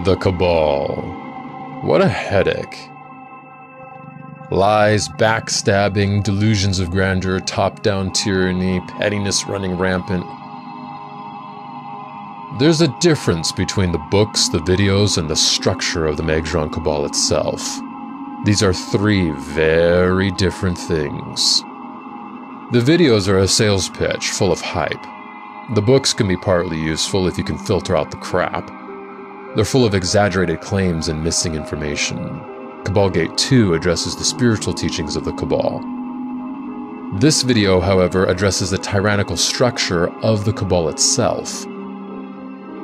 The Cabal. What a headache. Lies, backstabbing, delusions of grandeur, top-down tyranny, pettiness running rampant. There's a difference between the books, the videos, and the structure of the Maergzjiran Cabal itself. These are three very different things. The videos are a sales pitch full of hype. The books can be partly useful if you can filter out the crap. They're full of exaggerated claims and missing information. Cabal Gate 2 addresses the spiritual teachings of the Cabal. This video, however, addresses the tyrannical structure of the Cabal itself.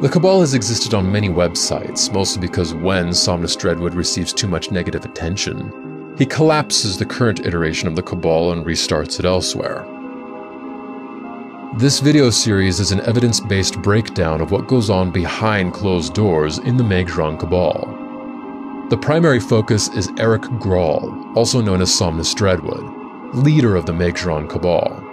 The Cabal has existed on many websites, mostly because when Somnus Dreadwood receives too much negative attention, he collapses the current iteration of the Cabal and restarts it elsewhere. This video series is an evidence-based breakdown of what goes on behind closed doors in the Maergzjiran Cabal. The primary focus is Eric Grawl, also known as Somnus Dreadwood, leader of the Maergzjiran Cabal.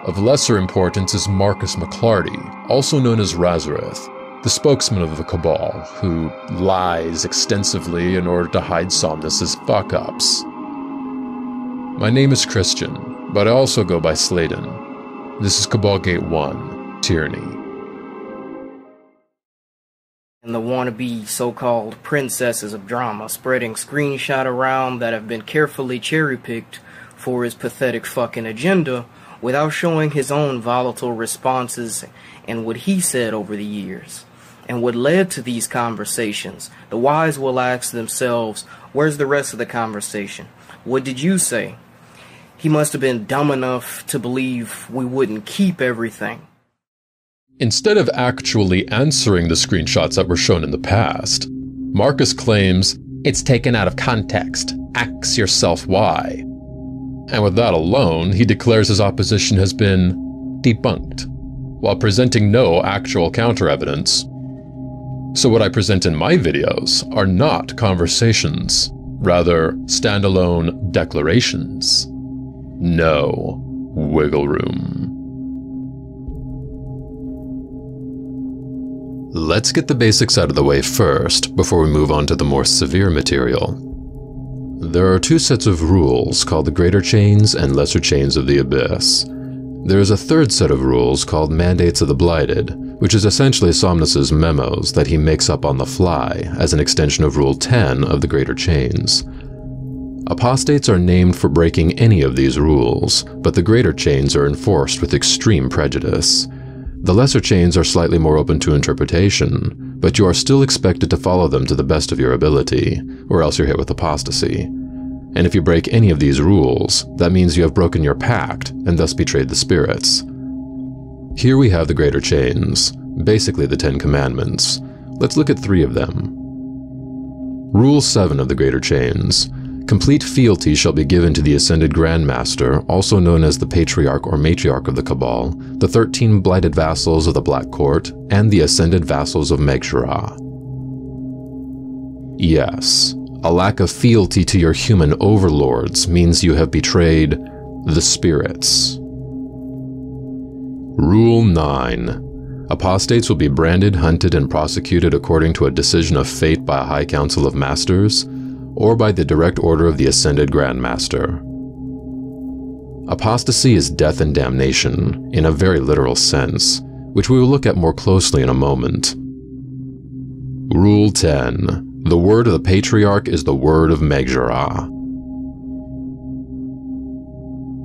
Of lesser importance is Marcus McClarty, also known as Razareth, the spokesman of the Cabal, who lies extensively in order to hide Somnus's fuck-ups. My name is Christian, but I also go by Slayden. This is Cabal Gate 1, Tyranny. And the wannabe so-called princesses of drama spreading screenshot around that have been carefully cherry-picked for his pathetic fucking agenda without showing his own volatile responses and what he said over the years. And what led to these conversations. The wise will ask themselves, where's the rest of the conversation? What did you say? He must have been dumb enough to believe we wouldn't keep everything. Instead of actually answering the screenshots that were shown in the past, Marcus claims, "It's taken out of context. Ask yourself why." And with that alone, he declares his opposition has been debunked, while presenting no actual counter-evidence. So what I present in my videos are not conversations, rather standalone declarations. No wiggle room. Let's get the basics out of the way first, before we move on to the more severe material. There are two sets of rules called the Greater Chains and Lesser Chains of the Abyss. There is a third set of rules called Mandates of the Blighted, which is essentially Somnus's memos that he makes up on the fly as an extension of Rule 10 of the Greater Chains. Apostates are named for breaking any of these rules, but the Greater Chains are enforced with extreme prejudice. The Lesser Chains are slightly more open to interpretation, but you are still expected to follow them to the best of your ability, or else you're hit with apostasy. And if you break any of these rules, that means you have broken your pact, and thus betrayed the spirits. Here we have the Greater Chains, basically the 10 Commandments. Let's look at 3 of them. Rule 7 of the Greater Chains. Complete fealty shall be given to the Ascended Grand Master, also known as the Patriarch or Matriarch of the Cabal, the 13 Blighted Vassals of the Black Court, and the Ascended Vassals of Maergzjiran. Yes, a lack of fealty to your human overlords means you have betrayed the spirits. Rule 9. Apostates will be branded, hunted, and prosecuted according to a decision of fate by a High Council of Masters, or by the direct order of the Ascended Grand Master. Apostasy is death and damnation, in a very literal sense, which we will look at more closely in a moment. Rule 10. The word of the Patriarch is the word of Maergzjiran.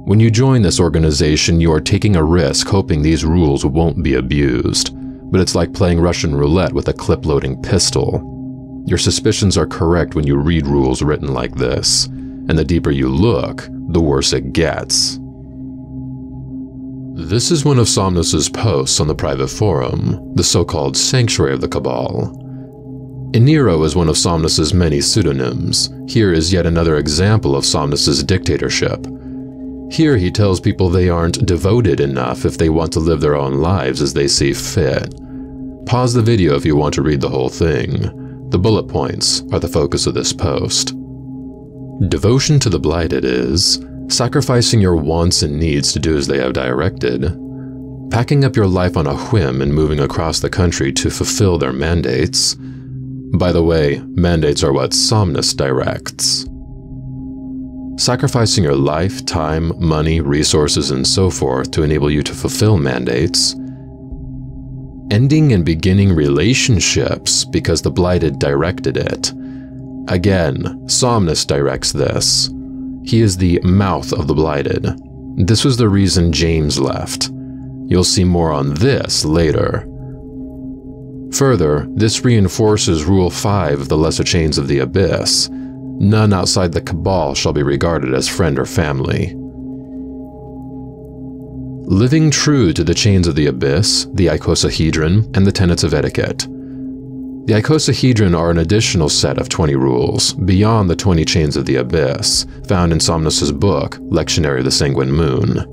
When you join this organization, you are taking a risk hoping these rules won't be abused, but it's like playing Russian roulette with a clip-loading pistol. Your suspicions are correct when you read rules written like this, and the deeper you look, the worse it gets. This is one of Somnus's posts on the private forum, the so-called Sanctuary of the Cabal. Enero is one of Somnus's many pseudonyms. Here is yet another example of Somnus's dictatorship. Here he tells people they aren't devoted enough if they want to live their own lives as they see fit. Pause the video if you want to read the whole thing. The bullet points are the focus of this post. Devotion to the Blighted is sacrificing your wants and needs to do as they have directed, packing up your life on a whim and moving across the country to fulfill their mandates, By the way, mandates are what Somnus directs. Sacrificing your life, time, money, resources, and so forth to enable you to fulfill mandates. Ending and beginning relationships because the Blighted directed it. Again, Somnus directs this. He is the mouth of the Blighted. This was the reason James left. You'll see more on this later. Further, this reinforces Rule 5 of the Lesser Chains of the Abyss. None outside the Cabal shall be regarded as friend or family. Living true to the Chains of the Abyss, the icosahedron, and the Tenets of Etiquette. The icosahedron are an additional set of 20 rules, beyond the 20 Chains of the Abyss, found in Somnus's book, Lectionary of the Sanguine Moon.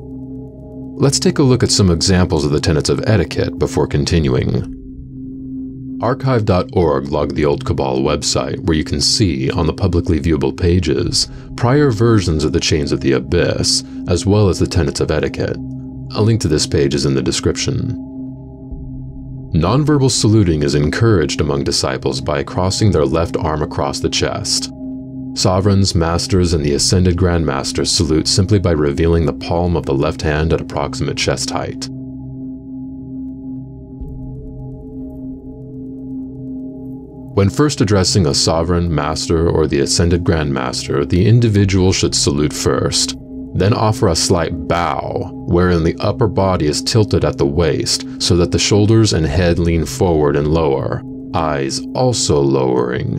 Let's take a look at some examples of the Tenets of Etiquette before continuing. Archive.org logged the old Cabal website, where you can see, on the publicly viewable pages, prior versions of the Chains of the Abyss, as well as the Tenets of Etiquette. A link to this page is in the description. Nonverbal saluting is encouraged among disciples by crossing their left arm across the chest. Sovereigns, masters, and the ascended Grand Masters salute simply by revealing the palm of the left hand at approximate chest height. When first addressing a sovereign, master, or the ascended Grand Master, the individual should salute first, then offer a slight bow, wherein the upper body is tilted at the waist so that the shoulders and head lean forward and lower, eyes also lowering.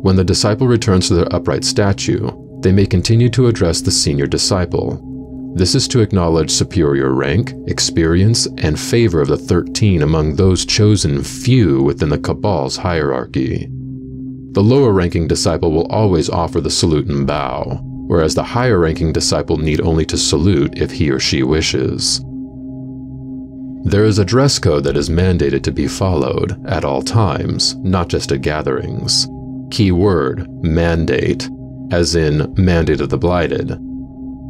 When the disciple returns to their upright statue, they may continue to address the senior disciple. This is to acknowledge superior rank, experience, and favor of the 13 among those chosen few within the Cabal's hierarchy. The lower-ranking disciple will always offer the salute and bow, whereas the higher-ranking disciple need only to salute if he or she wishes. There is a dress code that is mandated to be followed at all times, not just at gatherings. Key word, mandate, as in mandate of the Blighted.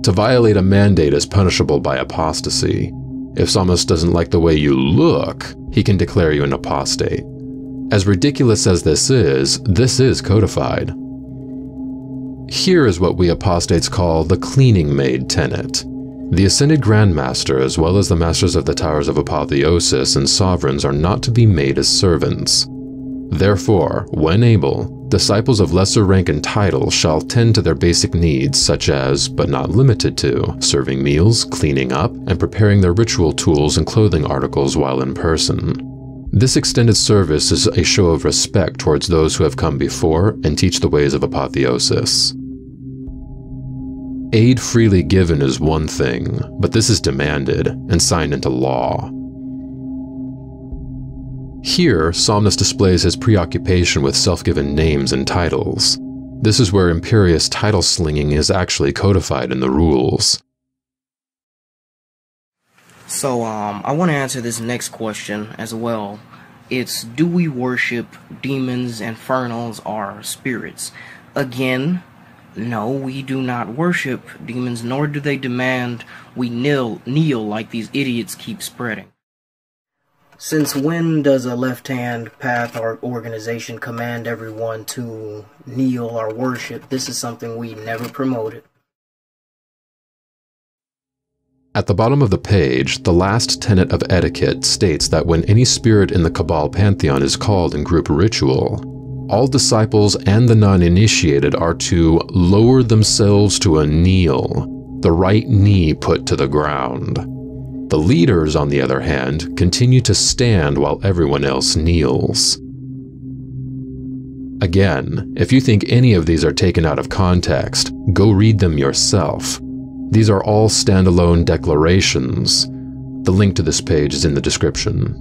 To violate a mandate is punishable by apostasy. If Somnus doesn't like the way you look, he can declare you an apostate. As ridiculous as this is codified. Here is what we apostates call the cleaning maid tenet. The ascended Grand Master, as well as the Masters of the Towers of Apotheosis and Sovereigns, are not to be made as servants. Therefore, when able, disciples of lesser rank and title shall tend to their basic needs such as, but not limited to, serving meals, cleaning up, and preparing their ritual tools and clothing articles while in person. This extended service is a show of respect towards those who have come before and teach the ways of apotheosis. Aid freely given is one thing, but this is demanded and signed into law. Here, Somnus displays his preoccupation with self-given names and titles. This is where imperious title slinging is actually codified in the rules. So, I want to answer this next question as well. It's, do we worship demons, infernals, or spirits? Again, no, we do not worship demons, nor do they demand we kneel like these idiots keep spreading. Since when does a left-hand path or organization command everyone to kneel or worship? This is something we never promoted. At the bottom of the page, the last tenet of etiquette states that when any spirit in the Cabal pantheon is called in group ritual, all disciples and the non-initiated are to lower themselves to a kneel, the right knee put to the ground. The leaders, on the other hand, continue to stand while everyone else kneels. Again, if you think any of these are taken out of context, go read them yourself. These are all standalone declarations. The link to this page is in the description.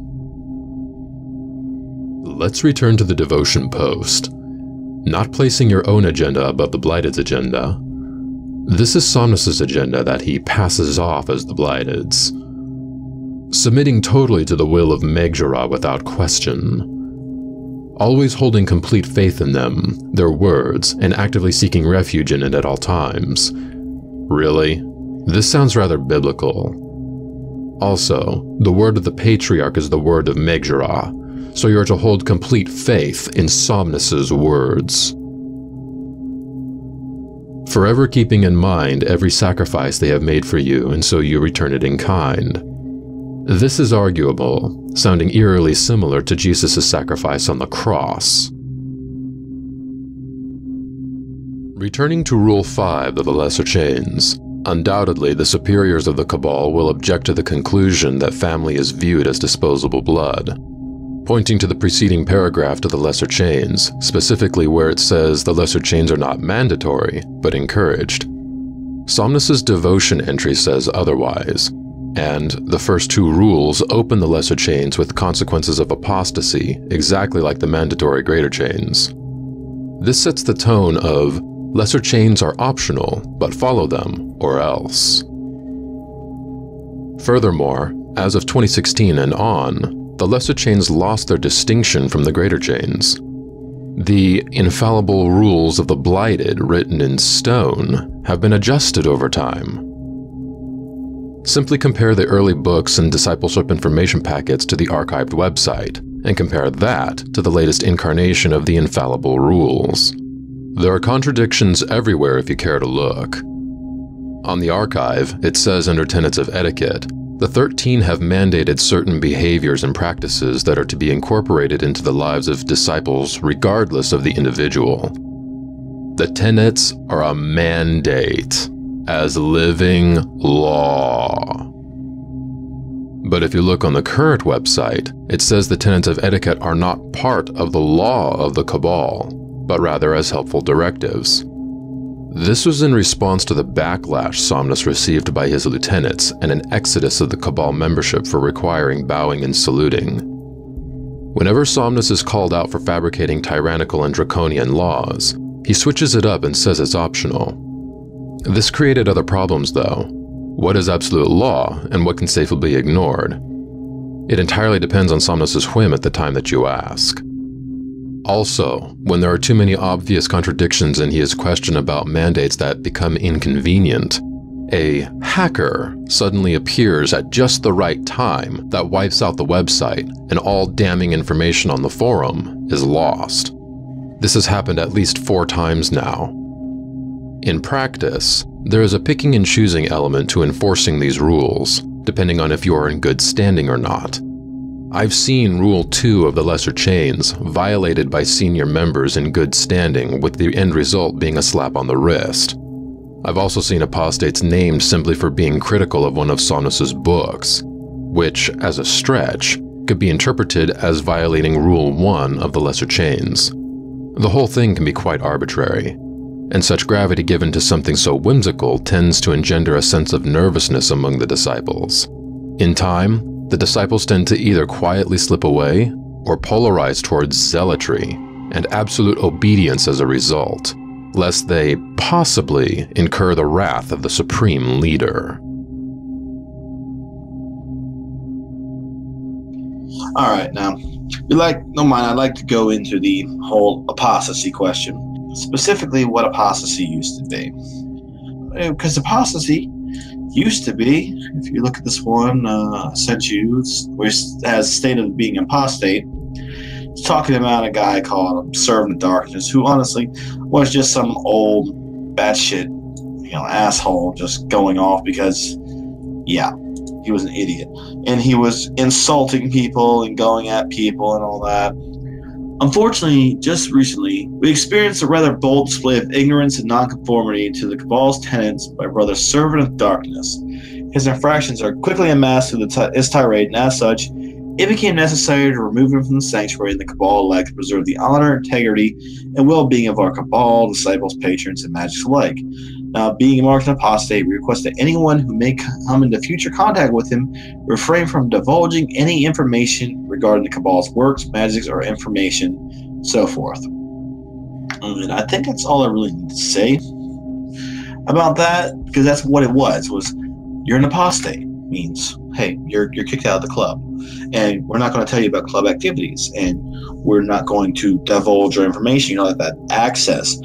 Let's return to the devotion post. Not placing your own agenda above the Blighted's agenda. This is Somnus's agenda that he passes off as the Blighted's. Submitting totally to the will of Maergzjiran without question. Always holding complete faith in them, their words, and actively seeking refuge in it at all times. Really? This sounds rather biblical. Also, the word of the Patriarch is the word of Maergzjiran. so you are to hold complete faith in Somnus's words. Forever keeping in mind every sacrifice they have made for you, and so you return it in kind. This is arguable, sounding eerily similar to Jesus' sacrifice on the cross. Returning to Rule 5 of the Lesser Chains, undoubtedly the superiors of the Cabal will object to the conclusion that family is viewed as disposable blood. Pointing to the preceding paragraph to the Lesser Chains, specifically where it says the Lesser Chains are not mandatory, but encouraged. Somnus's devotion entry says otherwise, and the first two rules open the Lesser Chains with consequences of apostasy, exactly like the mandatory Greater Chains. This sets the tone of, Lesser Chains are optional, but follow them, or else. Furthermore, as of 2016 and on, the Lesser Chains lost their distinction from the Greater Chains. The infallible rules of the Blighted, written in stone, have been adjusted over time. Simply compare the early books and discipleship information packets to the archived website, and compare that to the latest incarnation of the infallible rules. There are contradictions everywhere if you care to look. On the archive, it says under Tenets of Etiquette, the 13 have mandated certain behaviors and practices that are to be incorporated into the lives of disciples regardless of the individual. The tenets are a mandate, as living law. But if you look on the current website, it says the tenets of etiquette are not part of the law of the Cabal, but rather as helpful directives. This was in response to the backlash Somnus received by his lieutenants and an exodus of the Cabal membership for requiring bowing and saluting. Whenever Somnus is called out for fabricating tyrannical and draconian laws, he switches it up and says it's optional. This created other problems though. What is absolute law, and what can safely be ignored? It entirely depends on Somnus's whim at the time that you ask. Also, when there are too many obvious contradictions and he is questioned about mandates that become inconvenient, a hacker suddenly appears at just the right time that wipes out the website, and all damning information on the forum is lost. This has happened at least 4 times now. In practice, there is a picking and choosing element to enforcing these rules, depending on if you are in good standing or not. I've seen Rule 2 of the Lesser Chains violated by senior members in good standing, with the end result being a slap on the wrist. I've also seen apostates named simply for being critical of one of Somnus's books, which, as a stretch, could be interpreted as violating Rule 1 of the Lesser Chains. The whole thing can be quite arbitrary, and such gravity given to something so whimsical tends to engender a sense of nervousness among the disciples. In time, the disciples tend to either quietly slip away or polarize towards zealotry and absolute obedience as a result, lest they possibly incur the wrath of the supreme leader. All right, now, I'd like to go into the whole apostasy question, specifically what apostasy used to be. Because apostasy used to be, if you look at this one I sent you, which has state of being apostate, it's talking about a guy called Servant of Darkness, who honestly was just some old batshit, asshole just going off because, yeah, he was an idiot. And he was insulting people and going at people and all that. Unfortunately, just recently, we experienced a rather bold display of ignorance and nonconformity to the Cabal's tenets by Brother Servant of Darkness. His infractions are quickly amassed through his tirade, and as such, it became necessary to remove him from the sanctuary, and the Cabal elect to preserve the honor, integrity, and well-being of our Cabal, disciples, patrons, and magics alike. Now, being marked an apostate, we request that anyone who may come into future contact with him refrain from divulging any information regarding the Cabal's works, magics, or information, so forth. And I think that's all I really need to say about that, because that's what it was you're an apostate. Means, hey, you're kicked out of the club, and we're not going to tell you about club activities, and we're not going to divulge our information, that access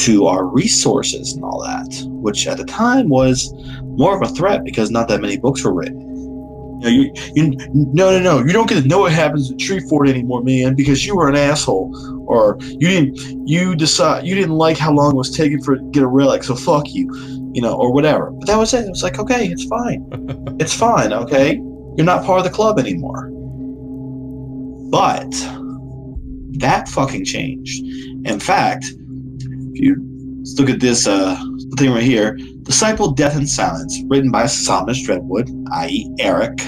to our resources and all that, which at the time was more of a threat because not that many books were written. No. You don't get to know what happens at Treefort anymore, man, because you were an asshole, or you didn't like how long it was taking for it to get a relic, so fuck you, or whatever. But that was it. It was like, okay, it's fine. It's fine, okay? You're not part of the club anymore. But that fucking changed. In fact, if you look at this thing right here, Disciple Death and Silence, written by Thomas Dreadwood, i.e. Eric,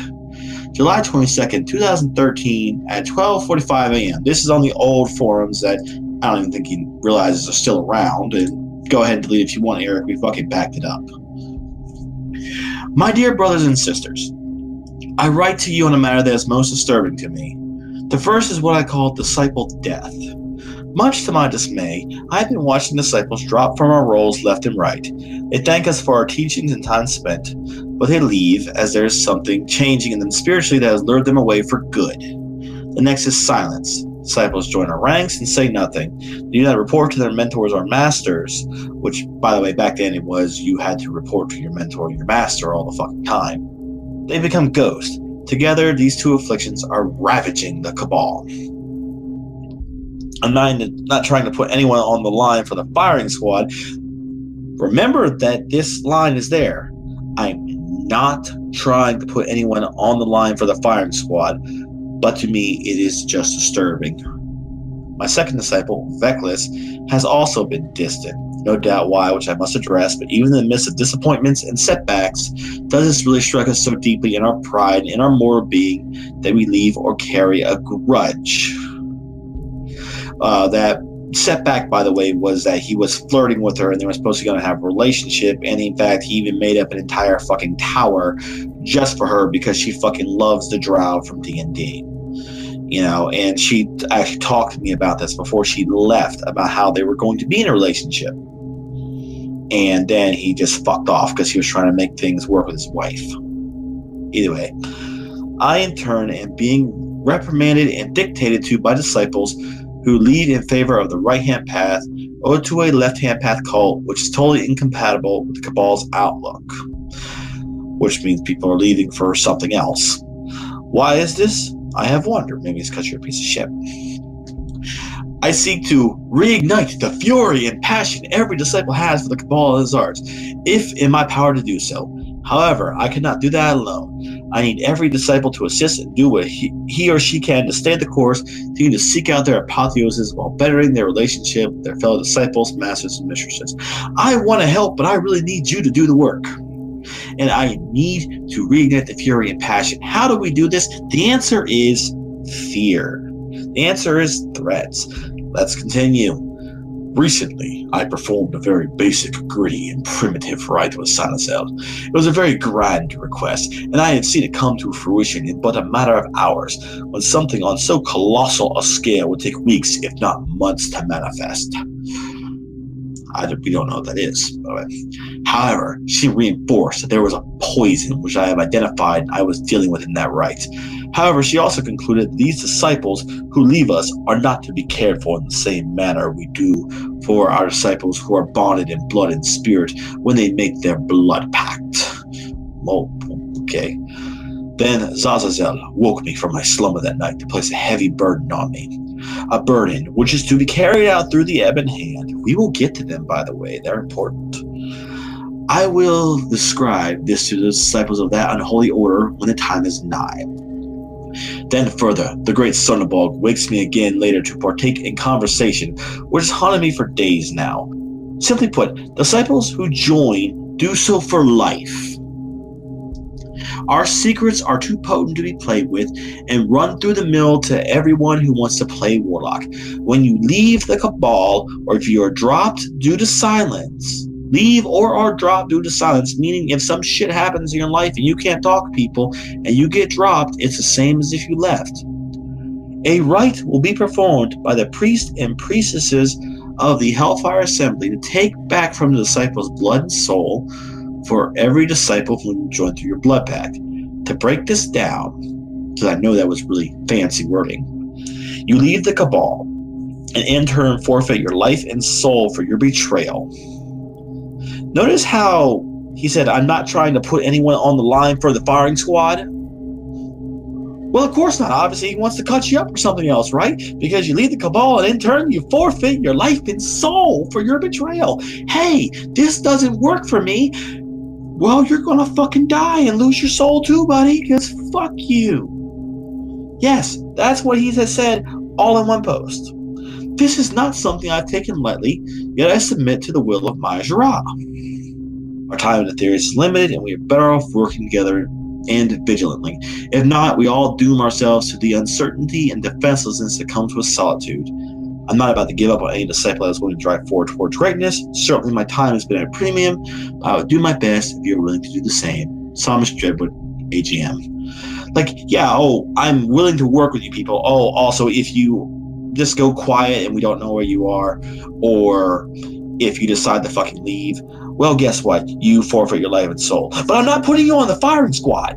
July 22nd, 2013 at 12:45 a.m. This is on the old forums that I don't even think he realizes are still around, and go ahead and delete if you want, Eric. We fucking backed it up. My dear brothers and sisters, I write to you on a matter that is most disturbing to me. The first is what I call Disciple Death. Much to my dismay, I have been watching disciples drop from our roles left and right. They thank us for our teachings and time spent, but they leave as there is something changing in them spiritually that has lured them away for good. The next is silence. Disciples join our ranks and say nothing. They do not report to their mentors or masters, which, by the way, back then it was you had to report to your mentor or your master all the fucking time. They become ghosts. Together, these two afflictions are ravaging the Cabal. I'm not trying to put anyone on the line for the firing squad. Remember that this line is there. I'm not trying to put anyone on the line for the firing squad, but to me, it is just disturbing. My second disciple, Veclis, has also been distant. No doubt why, which I must address, but even in the midst of disappointments and setbacks, does this really strike us so deeply in our pride, in our moral being, that we leave or carry a grudge? That setback, by the way, was that he was flirting with her and they were supposed to going to have a relationship, and in fact, he even made up an entire fucking tower just for her because she fucking loves the drow from D&D. And she actually talked to me about this before she left, about how they were going to be in a relationship. And then he just fucked off because he was trying to make things work with his wife. Either way, I in turn am being reprimanded and dictated to by disciples who lead in favor of the right-hand path or to a left-hand path cult, which is totally incompatible with the Cabal's outlook, which means people are leaving for something else. Why is this? I have wondered. Maybe it's because you're a piece of shit. I seek to reignite the fury and passion every disciple has for the Cabal and his arts, if in my power to do so. However, I cannot do that alone. I need every disciple to assist and do what he or she can to stay the course, to seek out their apotheosis while bettering their relationship with their fellow disciples, masters, and mistresses. I want to help, but I really need you to do the work. And I need to reignite the fury and passion. How do we do this? The answer is fear. The answer is threats. Let's continue. Recently, I performed a very basic, gritty, and primitive rite with Sanazel. It was a very grand request, and I had seen it come to fruition in but a matter of hours, when something on so colossal a scale would take weeks, if not months, to manifest. We don't know what that is, by the way. However, she reinforced that there was a poison which I have identified I was dealing with in that rite. However, she also concluded that these disciples who leave us are not to be cared for in the same manner we do for our disciples who are bonded in blood and spirit when they make their blood pact. Oh, okay. Then Zazazel woke me from my slumber that night to place a heavy burden on me. A burden which is to be carried out through the ebon hand. We will get to them, by the way. They're important. I will describe this to the disciples of that unholy order when the time is nigh. Then further, the great Sonneborg wakes me again later to partake in conversation, which has haunted me for days now. Simply put, disciples who join do so for life. Our secrets are too potent to be played with and run through the mill to everyone who wants to play Warlock. When you leave the Cabal, or if you are dropped due to silence, leave or are dropped due to silence, meaning if some shit happens in your life and you can't talk to people and you get dropped, it's the same as if you left. A rite will be performed by the priest and priestesses of the Hellfire Assembly to take back from the disciples' blood and soul for every disciple who joined through your blood pact. To break this down, because I know that was really fancy wording, you leave the Cabal and in turn forfeit your life and soul for your betrayal. Notice how he said, I'm not trying to put anyone on the line for the firing squad. Well, of course not. Obviously, he wants to cut you up or something else, right? Because you lead the Cabal and in turn you forfeit your life and soul for your betrayal. Hey, this doesn't work for me. Well, you're gonna fucking die and lose your soul too, buddy, because fuck you. Yes, that's what he has said all in one post. This is not something I've taken lightly, yet I submit to the will of Maergzjiran. Our time in the theory is limited, and we are better off working together and vigilantly. If not, we all doom ourselves to the uncertainty and defenselessness that comes with solitude. I'm not about to give up on any disciple that is willing to drive forward towards greatness. Certainly my time has been at a premium, but I would do my best if you're willing to do the same. Thomas Dreadwood, AGM. Like, yeah, I'm willing to work with you people. Also, if you just go quiet and we don't know where you are, or if you decide to fucking leave, well, guess what? You forfeit your life and soul. But I'm not putting you on the firing squad.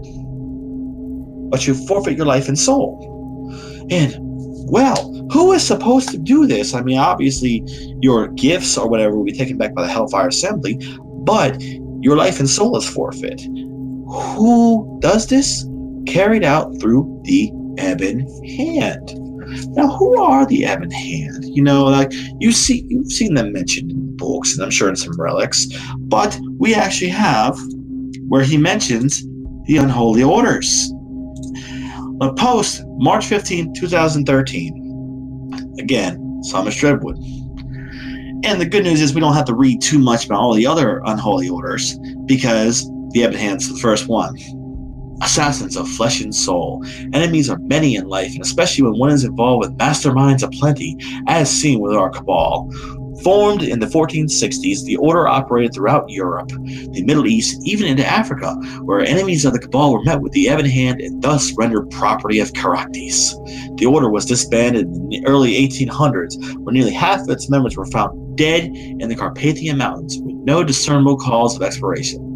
But you forfeit your life and soul. And, well, who is supposed to do this? I mean, obviously, your gifts or whatever will be taken back by the Hellfire Assembly, but your life and soul is forfeit. Who does this? Carried out through the Ebon Hand. Now, who are the Ebon Hand? You know, like you've seen them mentioned in books, and I'm sure in some relics. But we actually have where he mentions the Unholy Orders. A post, March 15, 2013. Again, Thomas Dreadwood. And the good news is we don't have to read too much about all the other Unholy Orders, because the Ebon Hand's the first one. Assassins of flesh and soul. Enemies are many in life, and especially when one is involved with masterminds aplenty, as seen with our Cabal. Formed in the 1460s, the order operated throughout Europe, the Middle East, even into Africa, where enemies of the Cabal were met with the Ebon Hand and thus rendered property of Caractères. The order was disbanded in the early 1800s, when nearly half of its members were found dead in the Carpathian Mountains with no discernible cause of expiration.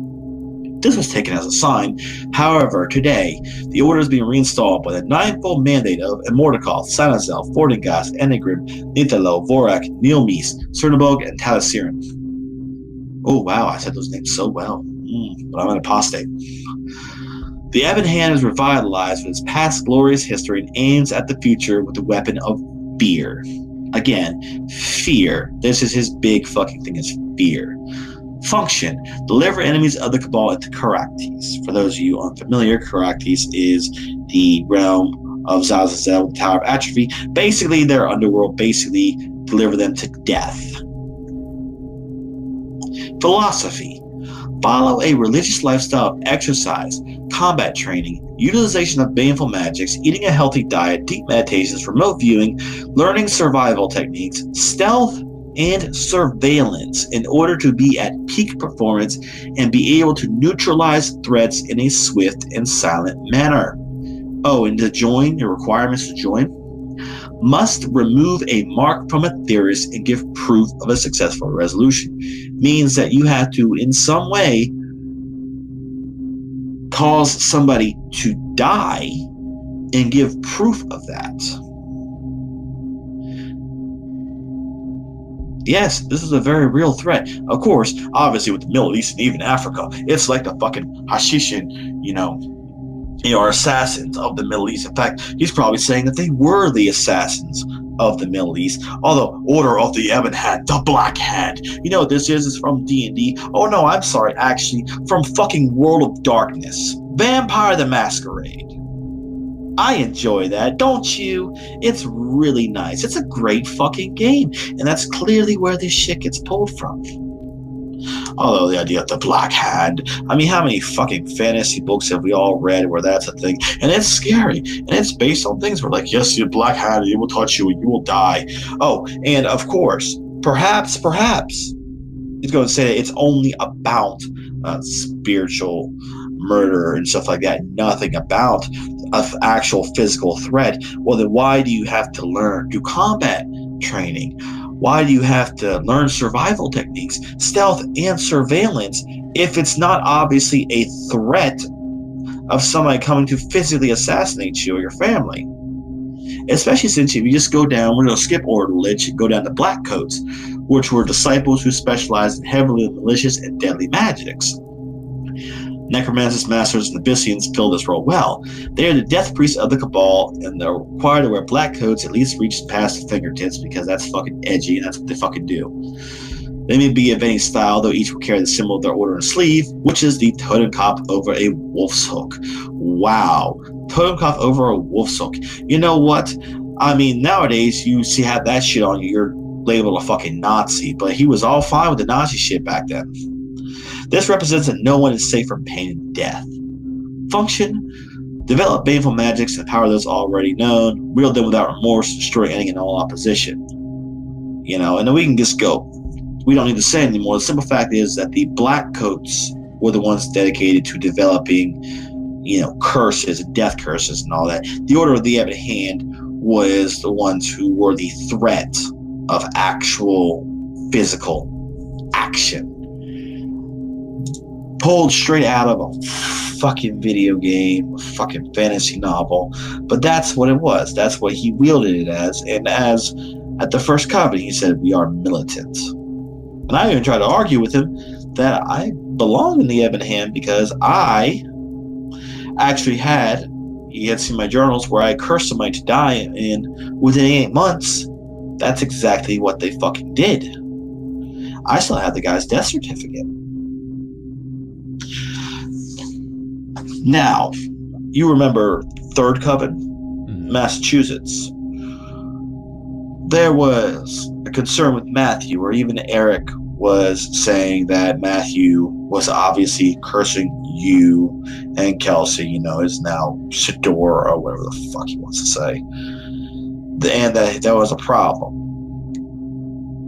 This was taken as a sign. However, today, the order is being reinstalled by the ninefold mandate of Immortikov, Sanazel, Fordingast, Enegrim, Nithalo, Vorak, Neilmees, Cernabog, and Talisiran. Oh, wow, I said those names so well. But I'm an apostate. The Ebon Hand is revitalized with its past glorious history and aims at the future with the weapon of fear. Again, fear. This is his big fucking thing, is fear. Function: deliver enemies of the Cabal into Caractères. For those of you unfamiliar, Caractères is the realm of Zazazel, the Tower of Atrophy. Basically, their underworld. Basically, deliver them to death. Philosophy: follow a religious lifestyle of exercise, combat training, utilization of baneful magics, eating a healthy diet, deep meditations, remote viewing, learning survival techniques, stealth, and surveillance in order to be at peak performance and be able to neutralize threats in a swift and silent manner. Oh, and to join, the requirements to join: must remove a mark from a theorist and give proof of a successful resolution. Means that you have to, in some way, cause somebody to die and give proof of that. Yes, this is a very real threat. Of course, obviously with the Middle East and even Africa, it's like the fucking Hashishin, are assassins of the Middle East. In fact, he's probably saying that they were the assassins of the Middle East. Although, Order of the Ebon Hand, the Black Hand. You know what this is? It's from D&D. Oh no, I'm sorry, actually, from fucking World of Darkness. Vampire the Masquerade. I enjoy that, don't you? It's really nice. It's a great fucking game, and that's clearly where this shit gets pulled from. Although the idea of the Black Hand, I mean, how many fucking fantasy books have we all read where that's a thing? And it's scary, and it's based on things where, like, yes, your Black Hand, it will touch you and you will die. Oh, and of course, perhaps, it's going to say that it's only about spiritual murder and stuff like that, nothing about an actual physical threat. Well, then why do you have to do combat training? Why do you have to learn survival techniques, stealth, and surveillance if it's not obviously a threat of somebody coming to physically assassinate you or your family? Especially since if you just go down, we're going to skip Order Lich and go down to Black Coats, which were disciples who specialized in heavily malicious and deadly magics. Necromancers, Masters, and Abyssinians fill this role well. They are the death priests of the Cabal, and they're required to wear black coats at least reach past the fingertips because that's fucking edgy and that's what they fucking do. They may be of any style, though each will carry the symbol of their order on a sleeve, which is the Totenkopf over a wolf's hook. Wow. Totenkopf over a wolf's hook. You know what? I mean, nowadays, you see have that shit on you, you're labeled a fucking Nazi, but he was all fine with the Nazi shit back then. This represents that no one is safe from pain and death. Function: develop baneful magics, empower those already known, wield them without remorse, destroy any and all opposition. You know, and then we can just go. We don't need to say anymore. The simple fact is that the black coats were the ones dedicated to developing, you know, curses and death curses and all that. The Order of the Ebon Hand was the ones who were the threat of actual physical action. Pulled straight out of a fucking video game, a fucking fantasy novel. But that's what it was. That's what he wielded it as. And as at the first covenant, he said, we are militant. And I even tried to argue with him that I belong in the Ebon Hand because I actually he had seen my journals where I cursed somebody to die, and within 8 months, that's exactly what they fucking did. I still have the guy's death certificate. Now, you remember Third Coven, Massachusetts. There was a concern with Matthew, or even Eric was saying that Matthew was obviously cursing you and Kelsey, you know, is now Shador or whatever the fuck he wants to say. And that there was a problem.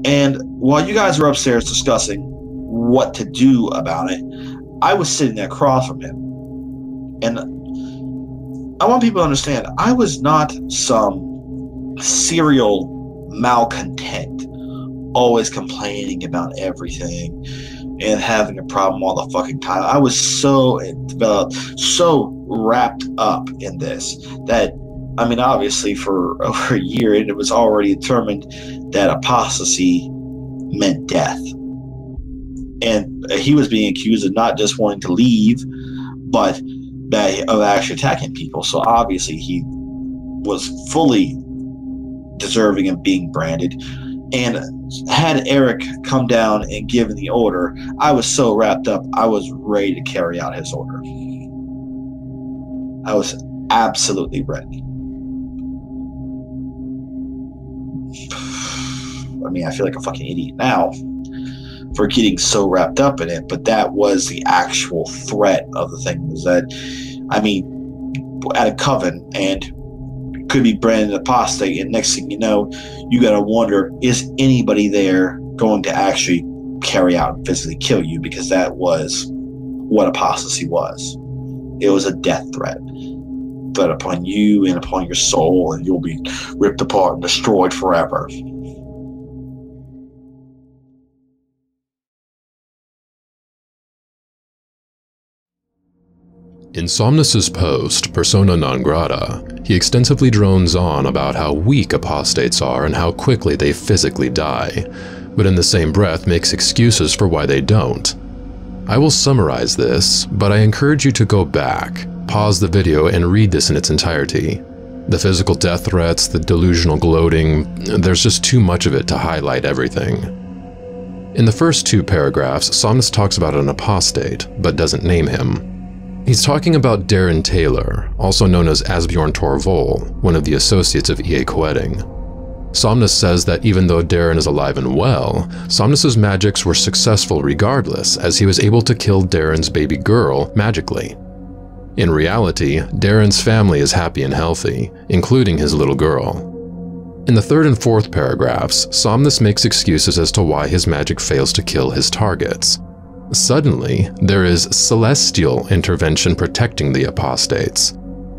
And while you guys were upstairs discussing what to do about it, I was sitting there across from him. And I want people to understand, I was not some serial malcontent, always complaining about everything and having a problem all the fucking time. I was so wrapped up in this that, I mean, obviously for over a year, it was already determined that apostasy meant death. And he was being accused of not just wanting to leave, but of actually attacking people. So obviously he was fully deserving of being branded. And had Eric come down and given the order, I was so wrapped up, I was ready to carry out his order. I was absolutely ready. I mean, I feel like a fucking idiot now for getting so wrapped up in it, but that was the actual threat of the thing, was that, I mean, at a coven and could be branded apostate, and next thing you know, you gotta wonder, is anybody there going to actually carry out and physically kill you? Because that was what apostasy was. It was a death threat upon you and upon your soul, and you'll be ripped apart and destroyed forever. In Somnus's post, Persona Non Grata, he extensively drones on about how weak apostates are and how quickly they physically die, but in the same breath makes excuses for why they don't. I will summarize this, but I encourage you to go back, pause the video, and read this in its entirety. The physical death threats, the delusional gloating, there's just too much of it to highlight everything. In the first 2 paragraphs, Somnus talks about an apostate, but doesn't name him. He's talking about Darren Taylor, also known as Asbjorn Torvol, one of the associates of E.A. Quetting. Somnus says that even though Darren is alive and well, Somnus's magics were successful regardless, as he was able to kill Darren's baby girl magically. In reality, Darren's family is happy and healthy, including his little girl. In the 3rd and 4th paragraphs, Somnus makes excuses as to why his magic fails to kill his targets. Suddenly, there is celestial intervention protecting the apostates,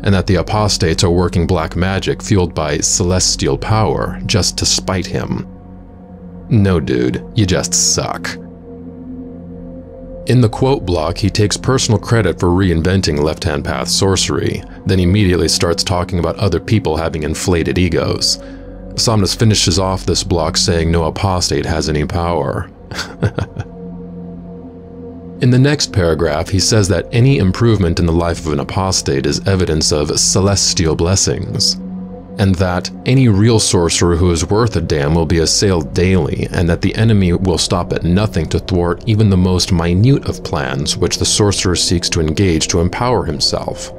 and that the apostates are working black magic fueled by celestial power just to spite him. No, dude, you just suck. In the quote block, he takes personal credit for reinventing left-hand path sorcery, then immediately starts talking about other people having inflated egos. Somnus finishes off this block saying no apostate has any power. In the next paragraph, he says that any improvement in the life of an apostate is evidence of celestial blessings, and that any real sorcerer who is worth a damn will be assailed daily, and that the enemy will stop at nothing to thwart even the most minute of plans which the sorcerer seeks to engage to empower himself.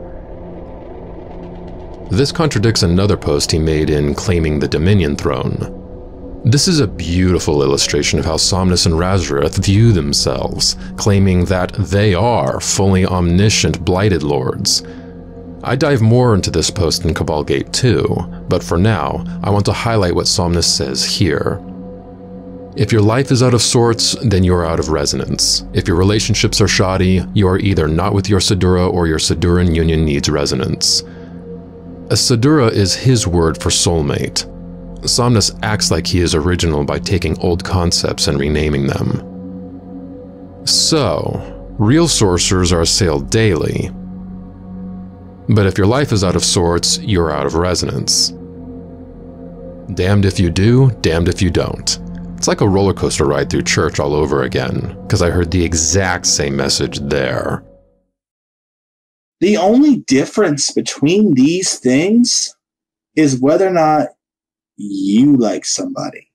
This contradicts another post he made in Claiming the Dominion Throne. This is a beautiful illustration of how Somnus and Razareth view themselves, claiming that they are fully omniscient Blighted Lords. I dive more into this post in Cabal Gate too, but for now, I want to highlight what Somnus says here. If your life is out of sorts, then you are out of resonance. If your relationships are shoddy, you are either not with your Sadura or your Saduran union needs resonance. A Sadura is his word for soulmate. Somnus acts like he is original by taking old concepts and renaming them. So, real sorcerers are assailed daily. But if your life is out of sorts, you're out of resonance. Damned if you do, damned if you don't. It's like a roller coaster ride through church all over again, because I heard the exact same message there. The only difference between these things is whether or not you like somebody.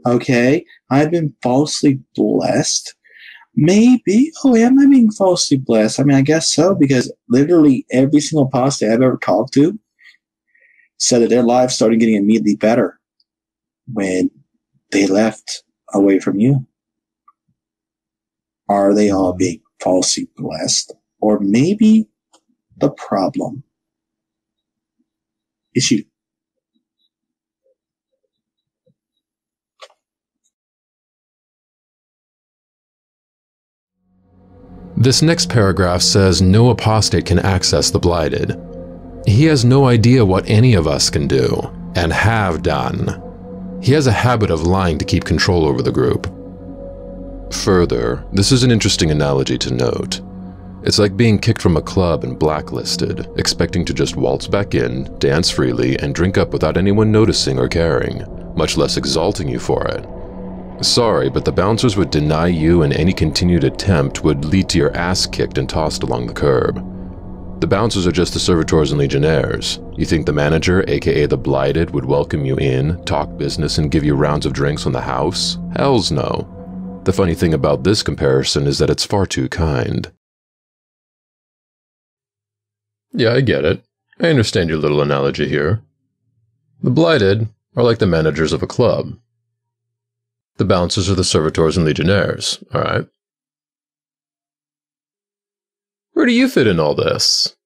Okay, I've been falsely blessed. Maybe, am I being falsely blessed? I mean, I guess so, because literally every single apostate I've ever talked to said that their lives started getting immediately better when they left away from you. Are they all being falsely blessed? Or maybe the problem is you. This next paragraph says no apostate can access the Blighted. He has no idea what any of us can do, and have done. He has a habit of lying to keep control over the group. Further, this is an interesting analogy to note. It's like being kicked from a club and blacklisted, expecting to just waltz back in, dance freely, and drink up without anyone noticing or caring, much less exalting you for it. Sorry, but the bouncers would deny you, and any continued attempt would lead to your ass kicked and tossed along the curb. The bouncers are just the servitors and legionnaires. You think the manager, aka the Blighted, would welcome you in, talk business, and give you rounds of drinks on the house? Hells no. The funny thing about this comparison is that it's far too kind. Yeah, I get it. I understand your little analogy here. The Blighted are like the managers of a club. The bouncers are the servitors and legionnaires, alright? Where do you fit in all this?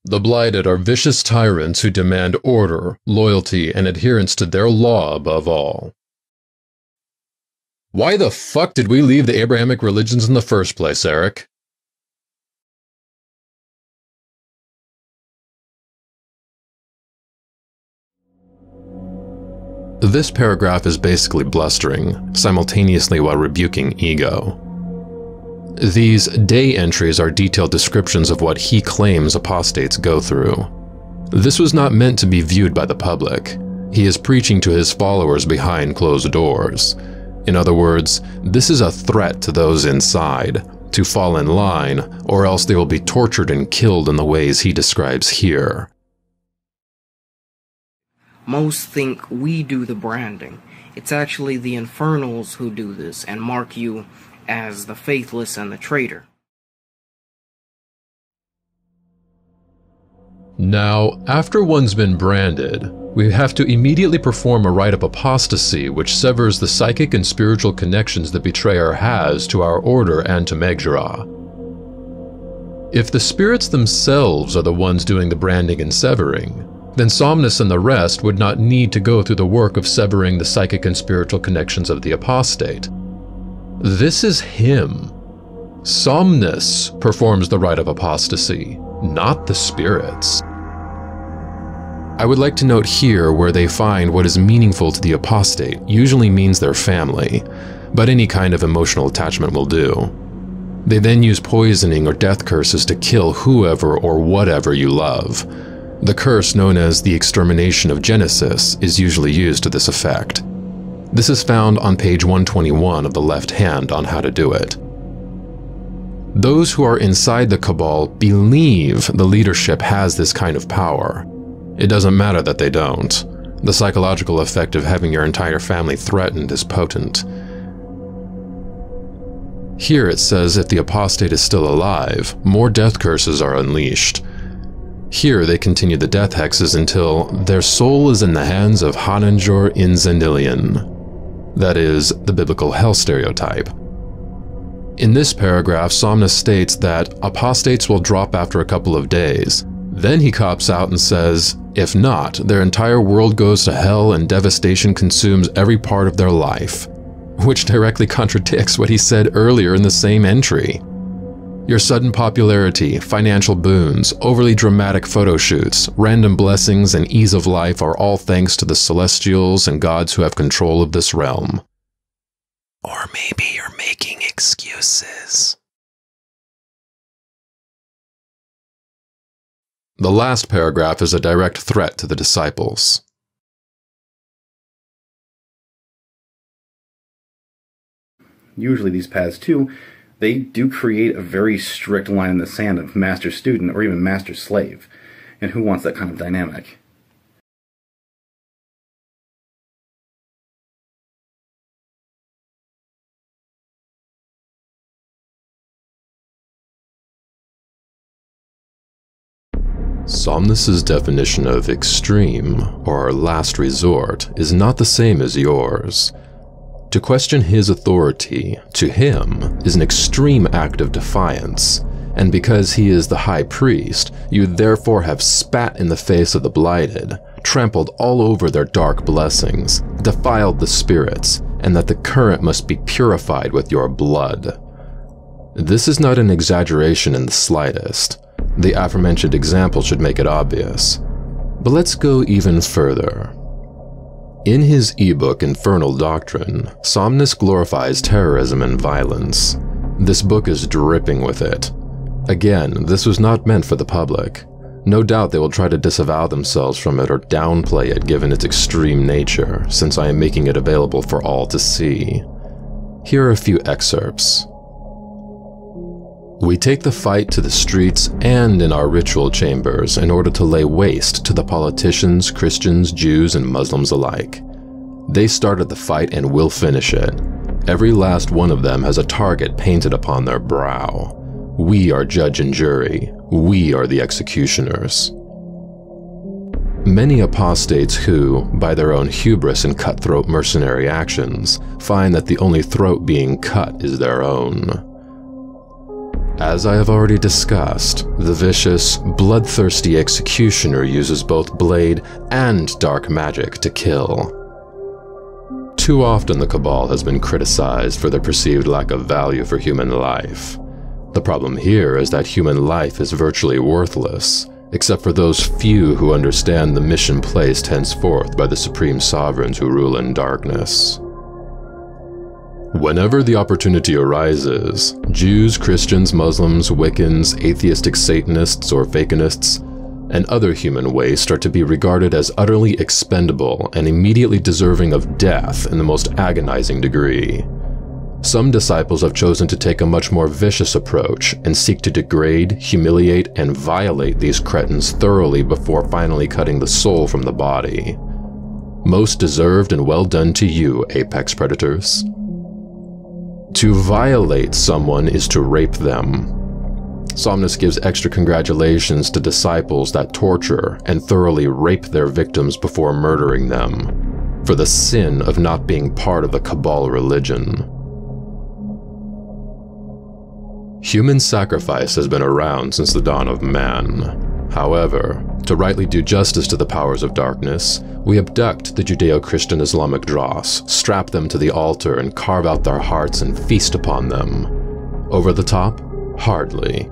The Blighted are vicious tyrants who demand order, loyalty, and adherence to their law above all. Why the fuck did we leave the Abrahamic religions in the first place, Eric? This paragraph is basically blustering, simultaneously while rebuking ego. These day entries are detailed descriptions of what he claims apostates go through. This was not meant to be viewed by the public. He is preaching to his followers behind closed doors. In other words, this is a threat to those inside, to fall in line, or else they will be tortured and killed in the ways he describes here. Most think we do the branding. It's actually the Infernals who do this and mark you as the faithless and the traitor. Now, after one's been branded, we have to immediately perform a Rite of Apostasy, which severs the psychic and spiritual connections the betrayer has to our order and to Maergzjiran. If the spirits themselves are the ones doing the branding and severing, then Somnus and the rest would not need to go through the work of severing the psychic and spiritual connections of the apostate. This is him. Somnus performs the Rite of Apostasy, not the spirits. I would like to note here where they find what is meaningful to the apostate usually means their family, but any kind of emotional attachment will do. They then use poisoning or death curses to kill whoever or whatever you love. The curse known as the Extermination of Genesis is usually used to this effect. This is found on page 121 of the left hand on how to do it. Those who are inside the Cabal believe the leadership has this kind of power. It doesn't matter that they don't. The psychological effect of having your entire family threatened is potent. Here it says if the apostate is still alive, more death curses are unleashed. Here they continue the death hexes until their soul is in the hands of Hananjor-in-Zendilion. That is, the biblical hell stereotype. In this paragraph, Somnus states that apostates will drop after a couple of days. Then he cops out and says, if not, their entire world goes to hell and devastation consumes every part of their life. Which directly contradicts what he said earlier in the same entry. Your sudden popularity, financial boons, overly dramatic photo shoots, random blessings, and ease of life are all thanks to the celestials and gods who have control of this realm. Or maybe you're making excuses. The last paragraph is a direct threat to the disciples. Usually these paths too, they do create a very strict line in the sand of master-student or even master-slave. And who wants that kind of dynamic? Somnus's definition of extreme, or last resort, is not the same as yours. To question his authority, to him, is an extreme act of defiance, and because he is the high priest, you therefore have spat in the face of the Blighted, trampled all over their dark blessings, defiled the spirits, and that the current must be purified with your blood. This is not an exaggeration in the slightest. The aforementioned example should make it obvious. But let's go even further. In his ebook Infernal Doctrine, Somnus glorifies terrorism and violence. This book is dripping with it. Again, this was not meant for the public. No doubt they will try to disavow themselves from it or downplay it given its extreme nature, since I am making it available for all to see. Here are a few excerpts. We take the fight to the streets and in our ritual chambers in order to lay waste to the politicians, Christians, Jews, and Muslims alike. They started the fight and will finish it. Every last one of them has a target painted upon their brow. We are judge and jury. We are the executioners. Many apostates who, by their own hubris and cutthroat mercenary actions, find that the only throat being cut is their own. As I have already discussed, the vicious, bloodthirsty executioner uses both blade and dark magic to kill. Too often the Cabal has been criticized for their perceived lack of value for human life. The problem here is that human life is virtually worthless, except for those few who understand the mission placed henceforth by the supreme sovereigns who rule in darkness. Whenever the opportunity arises, Jews, Christians, Muslims, Wiccans, atheistic Satanists or Fakanists, and other human waste are to be regarded as utterly expendable and immediately deserving of death in the most agonizing degree. Some disciples have chosen to take a much more vicious approach and seek to degrade, humiliate, and violate these cretins thoroughly before finally cutting the soul from the body. Most deserved and well done to you, apex predators. To violate someone is to rape them. Somnus gives extra congratulations to disciples that torture and thoroughly rape their victims before murdering them, for the sin of not being part of the Cabal religion. Human sacrifice has been around since the dawn of man. However, to rightly do justice to the powers of darkness, we abduct the Judeo-Christian Islamic dross, strap them to the altar and carve out their hearts and feast upon them. Over the top? Hardly.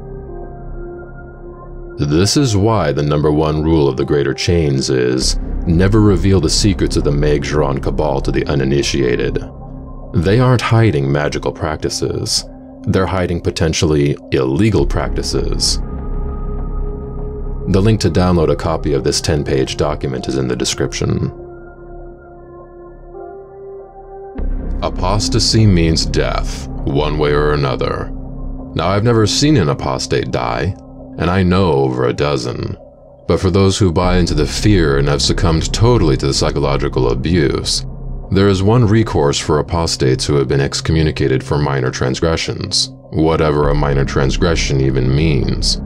This is why the #1 rule of the Greater Chains is, never reveal the secrets of the Maergzjiran Cabal to the uninitiated. They aren't hiding magical practices. They're hiding potentially illegal practices. The link to download a copy of this 10-page document is in the description. Apostasy means death, one way or another. Now, I've never seen an apostate die, and I know over a dozen. But for those who buy into the fear and have succumbed totally to the psychological abuse, there is one recourse for apostates who have been excommunicated for minor transgressions, whatever a minor transgression even means.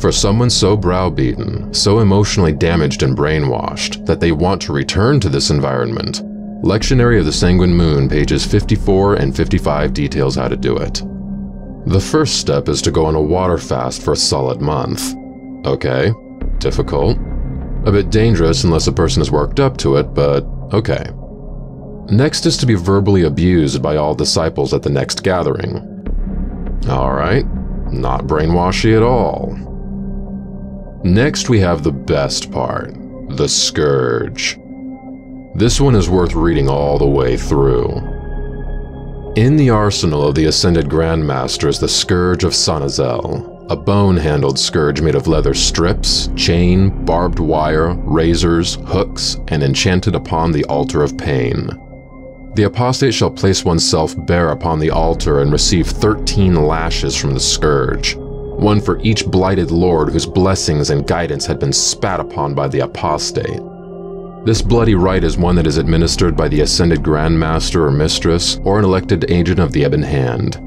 For someone so browbeaten, so emotionally damaged and brainwashed that they want to return to this environment, Lectionary of the Sanguine Moon, pages 54 and 55 details how to do it. The first step is to go on a water fast for a solid month. Okay, difficult. A bit dangerous unless a person is worked up to it, but okay. Next is to be verbally abused by all disciples at the next gathering. Alright, not brainwashy at all. Next we have the best part, the Scourge. This one is worth reading all the way through. In the arsenal of the Ascended Grandmaster is the Scourge of Sanazel, a bone-handled scourge made of leather strips, chain, barbed wire, razors, hooks, and enchanted upon the altar of pain. The apostate shall place oneself bare upon the altar and receive 13 lashes from the scourge, one for each blighted lord whose blessings and guidance had been spat upon by the apostate. This bloody rite is one that is administered by the Ascended Grandmaster or Mistress, or an elected agent of the Ebon Hand.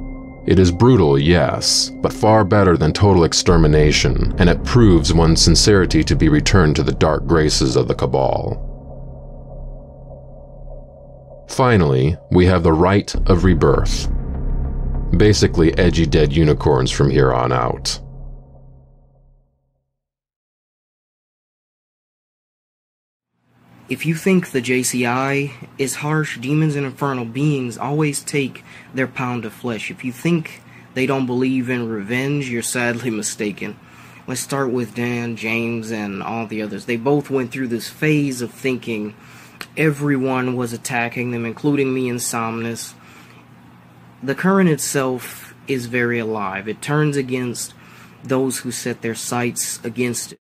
It is brutal, yes, but far better than total extermination, and it proves one's sincerity to be returned to the dark graces of the Cabal. Finally, we have the Right of Rebirth. Basically edgy dead unicorns from here on out. If you think the JCI is harsh, demons and infernal beings always take their pound of flesh. If you think they don't believe in revenge, you're sadly mistaken. Let's start with Dan, James, and all the others. They both went through this phase of thinking everyone was attacking them, including me and Somnus. The current itself is very alive. It turns against those who set their sights against it.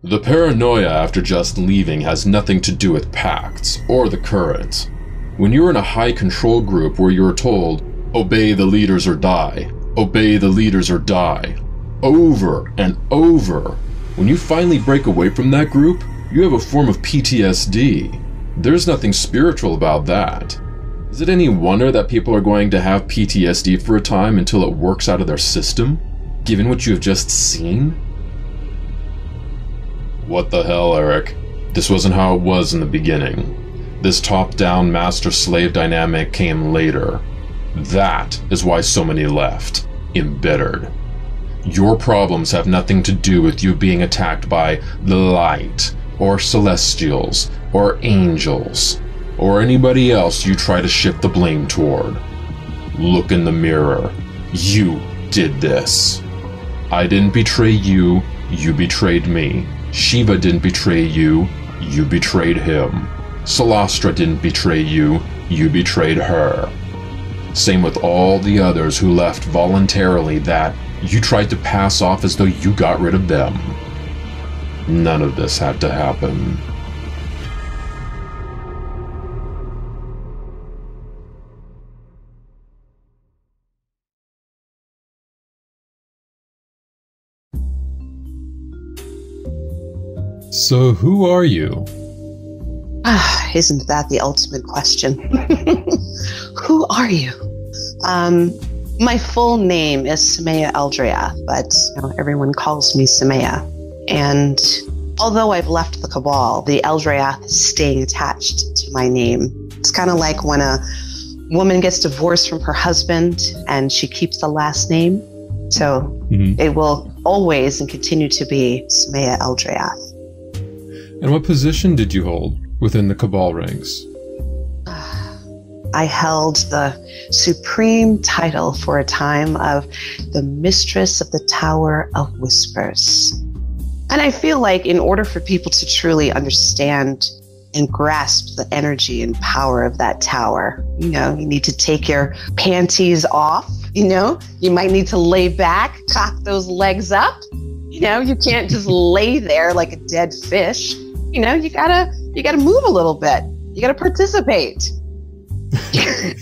The paranoia after just leaving has nothing to do with pacts, or the current. When you're in a high control group where you're told, obey the leaders or die, obey the leaders or die, over and over, when you finally break away from that group, you have a form of PTSD. There's nothing spiritual about that. Is it any wonder that people are going to have PTSD for a time until it works out of their system, given what you have just seen? What the hell, Eric? This wasn't how it was in the beginning. This top-down master-slave dynamic came later. That is why so many left, embittered. Your problems have nothing to do with you being attacked by the light, or celestials, or angels, or anybody else you try to shift the blame toward. Look in the mirror. You did this. I didn't betray you, you betrayed me. Shiva didn't betray you, you betrayed him. Salastra didn't betray you, you betrayed her. Same with all the others who left voluntarily that you tried to pass off as though you got rid of them. None of this had to happen. So who are you? Isn't that the ultimate question? Who are you? My full name is Samaya Eldrayath, but everyone calls me Samaya. And although I've left the Cabal, the Eldrayath is staying attached to my name. It's kind of like when a woman gets divorced from her husband and she keeps the last name. So it will always and continue to be Samaya Eldrayath. And what position did you hold within the Cabal ranks? I held the supreme title for a time of the Mistress of the Tower of Whispers. And I feel like in order for people to truly understand and grasp the energy and power of that tower, you need to take your panties off, you might need to lay back, cock those legs up, You know, you can't just lay there like a dead fish. You know, you gotta move a little bit. You gotta participate. You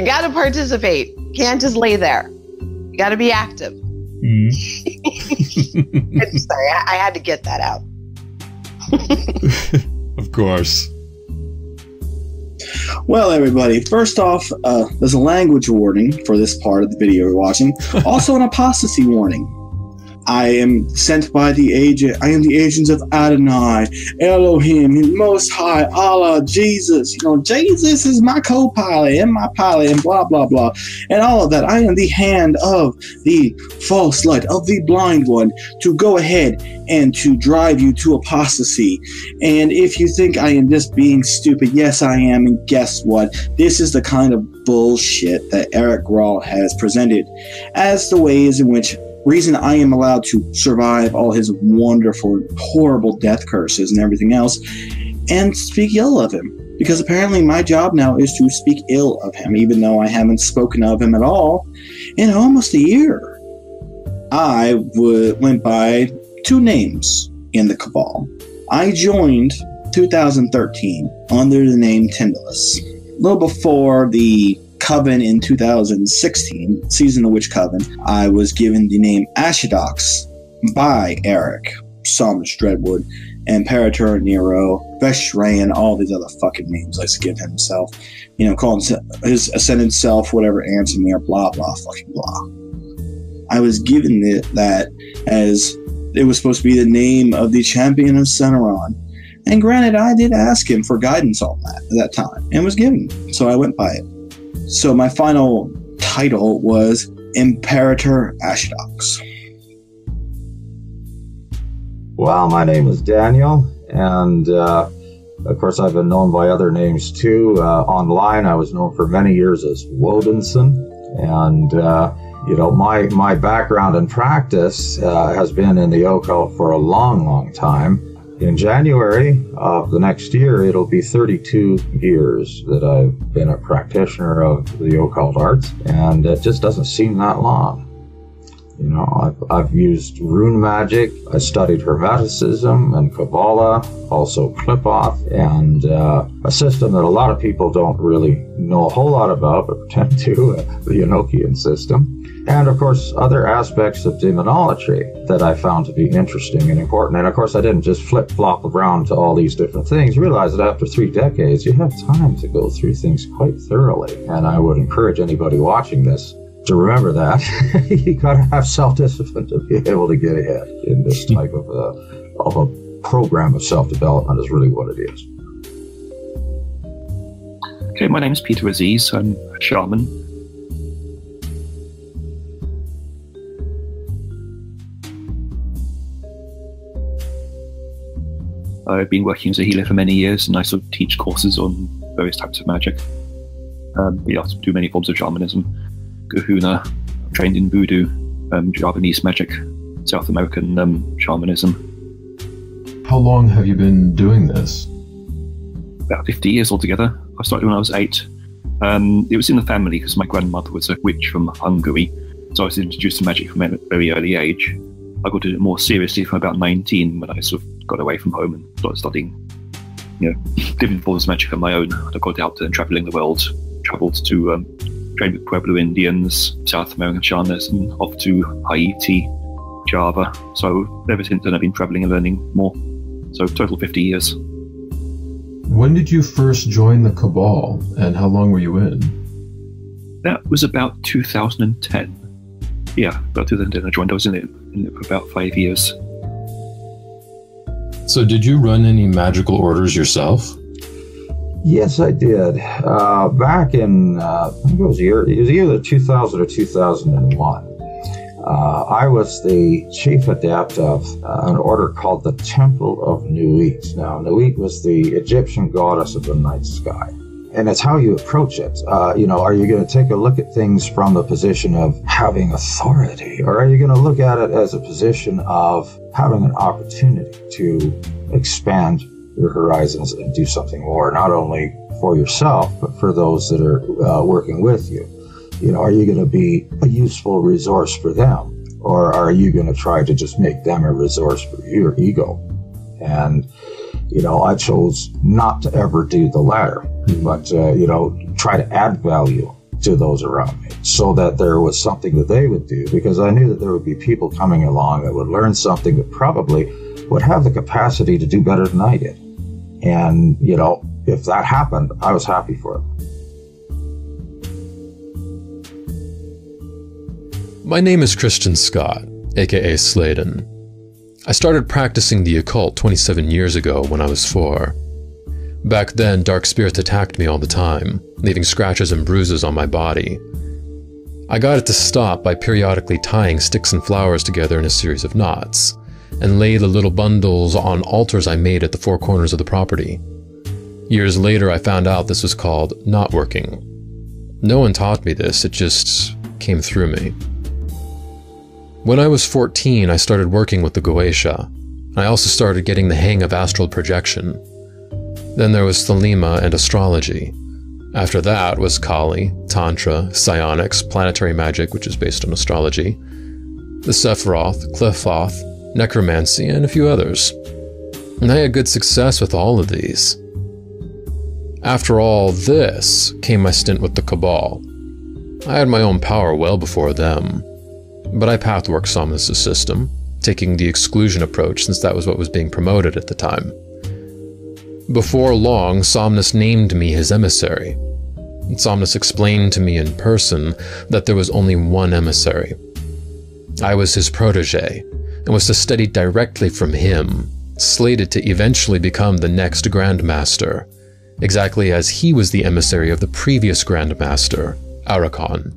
gotta participate. You can't just lay there. You gotta be active. Mm. Sorry, I had to get that out. Of course. Well, everybody, first off, there's a language warning for this part of the video we're watching. Also an apostasy warning. I am sent by the agent. I am the agents of Adonai, Elohim, Most High, Allah, Jesus. You know, Jesus is my co-pilot and my pilot and blah, blah, blah. And all of that. I am the hand of the false light, of the blind one, to go ahead and to drive you to apostasy. And if you think I am just being stupid, yes, I am. And guess what? This is the kind of bullshit that Eric Grahl has presented as the ways in which reason I am allowed to survive all his wonderful, horrible death curses and everything else and speak ill of him. Because apparently my job now is to speak ill of him, even though I haven't spoken of him at all in almost a year. I went by two names in the Cabal. I joined 2013 under the name Tyranny. A little before the Coven in 2016, Season of Witch Coven, I was given the name Ashadox by Eric, Psalmist Dreadwood, Imperator Nero, Veshrayan, all these other fucking names likes to give himself. You know, call him his ascended self, whatever, Antimir, blah, blah, fucking blah. I was given that as it was supposed to be the name of the champion of Seneron. And granted, I did ask him for guidance on that at that time, and was given, so I went by it. So my final title was Imperator Ashadox. Well, my name is Daniel, and of course I've been known by other names too. Online I was known for many years as Wodenson, and you know, my background and practice has been in the occult for a long, long time. In January of the next year, it'll be 32 years that I've been a practitioner of the occult arts, and it just doesn't seem that long. You know, I've used rune magic, I studied Hermeticism and Kabbalah, also Clip-Off, and a system that a lot of people don't really know a whole lot about, but pretend to, the Enochian system. And, of course, other aspects of demonology that I found to be interesting and important. And, of course, I didn't just flip-flop around to all these different things. Realize that after 3 decades, you have time to go through things quite thoroughly. And I would encourage anybody watching this to remember that. You got to have self-discipline to be able to get ahead in this type of a program of self-development is really what it is. Okay, my name is Peter Aziz. I'm a shaman. I've been working as a healer for many years, and I sort of teach courses on various types of magic. We also do many forms of shamanism. Kahuna, trained in voodoo, Javanese magic, South American shamanism. How long have you been doing this? About 50 years altogether. I started when I was 8. It was in the family because my grandmother was a witch from Hungary, so I was introduced to magic from a very early age. I got to do it more seriously from about 19 when I sort of got away from home and started studying, you know, different forms of magic on my own. I got out and traveling the world, traveled to train with Pueblo Indians, South American shamanism, off to Haiti, Java. So ever since then I've been traveling and learning more. So total 50 years. When did you first join the Cabal, and how long were you in? That was about 2010. Yeah, about 2010 I joined. I was in it for about 5 years. So did you run any magical orders yourself? Yes, I did. Back in, I think it was either 2000 or 2001. I was the chief adept of an order called the Temple of Nuit. Now, Nuit was the Egyptian goddess of the night sky. And it's how you approach it. You know, are you going to take a look at things from the position of having authority? Or are you going to look at it as a position of having an opportunity to expand your horizons and do something more, not only for yourself, but for those that are working with you? are you going to be a useful resource for them? Or are you going to try to just make them a resource for your ego? And, I chose not to ever do the latter, but, try to add value to those around me so that there was something that they would do, because I knew that there would be people coming along that would learn something that probably would have the capacity to do better than I did. And, if that happened, I was happy for it. My name is Christian Scott, aka Slayden. I started practicing the occult 27 years ago when I was 4. Back then, dark spirits attacked me all the time, leaving scratches and bruises on my body. I got it to stop by periodically tying sticks and flowers together in a series of knots, and lay the little bundles on altars I made at the 4 corners of the property. Years later, I found out this was called knot working. No one taught me this, it just came through me. When I was 14, I started working with the Goetia. I also started getting the hang of astral projection. Then there was Thelema and astrology. After that was Kali, Tantra, psionics, planetary magic, which is based on astrology, the Sephiroth, Qliphoth, necromancy, and a few others. And I had good success with all of these. After all this came my stint with the Cabal. I had my own power well before them. But I pathworked Somnus' system, taking the exclusion approach since that was what was being promoted at the time. Before long, Somnus named me his emissary. Somnus explained to me in person that there was only one emissary. I was his protege, and was to study directly from him, slated to eventually become the next Grandmaster, exactly as he was the emissary of the previous Grandmaster, Arakon.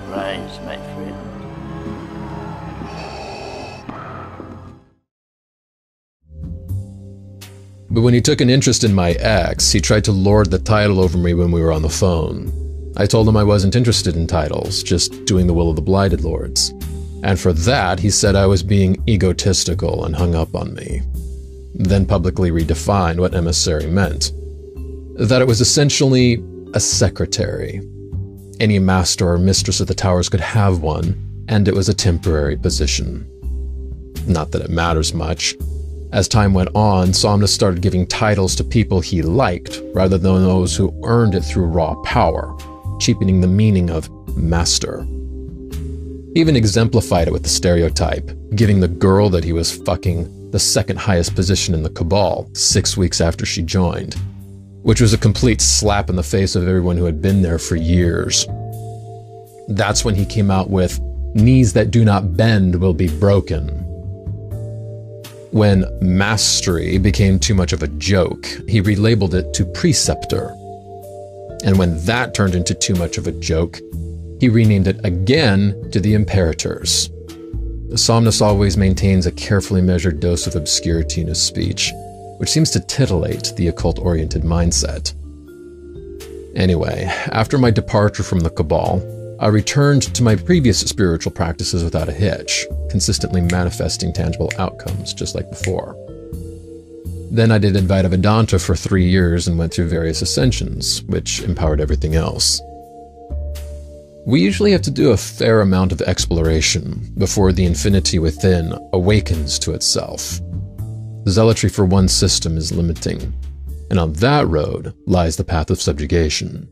Rise, my friend. But when he took an interest in my ex, he tried to lord the title over me when we were on the phone. I told him I wasn't interested in titles, just doing the will of the Blighted Lords. And for that, he said I was being egotistical and hung up on me. Then publicly redefined what emissary meant. That it was essentially a secretary. Any master or mistress of the towers could have one, and it was a temporary position. Not that it matters much. As time went on, Somnus started giving titles to people he liked, rather than those who earned it through raw power, cheapening the meaning of master. He even exemplified it with the stereotype, giving the girl that he was fucking the second highest position in the Cabal 6 weeks after she joined, which was a complete slap in the face of everyone who had been there for years. That's when he came out with, "Knees that do not bend will be broken." When mastery became too much of a joke, he relabeled it to preceptor. And when that turned into too much of a joke, he renamed it again to the imperators. Somnus always maintains a carefully measured dose of obscurity in his speech, which seems to titillate the occult-oriented mindset. Anyway, after my departure from the Cabal, I returned to my previous spiritual practices without a hitch, consistently manifesting tangible outcomes, just like before. Then I did Rite of Vedanta for 3 years and went through various ascensions, which empowered everything else. We usually have to do a fair amount of exploration before the infinity within awakens to itself. Zealotry for one system is limiting, and on that road lies the path of subjugation.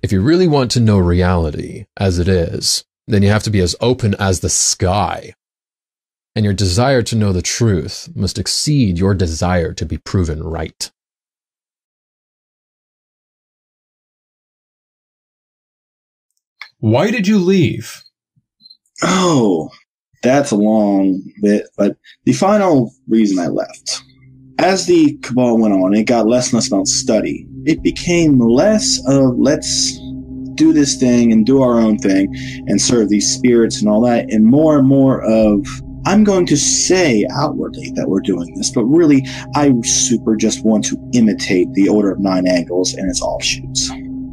If you really want to know reality as it is, then you have to be as open as the sky. And your desire to know the truth must exceed your desire to be proven right. Why did you leave? Oh, that's a long bit, but the final reason I left. As the Cabal went on, it got less and less about study. It became less of let's do this thing and do our own thing and serve these spirits and all that, and more of I'm going to say outwardly that we're doing this, but really I super just want to imitate the Order of Nine Angles and its offshoots.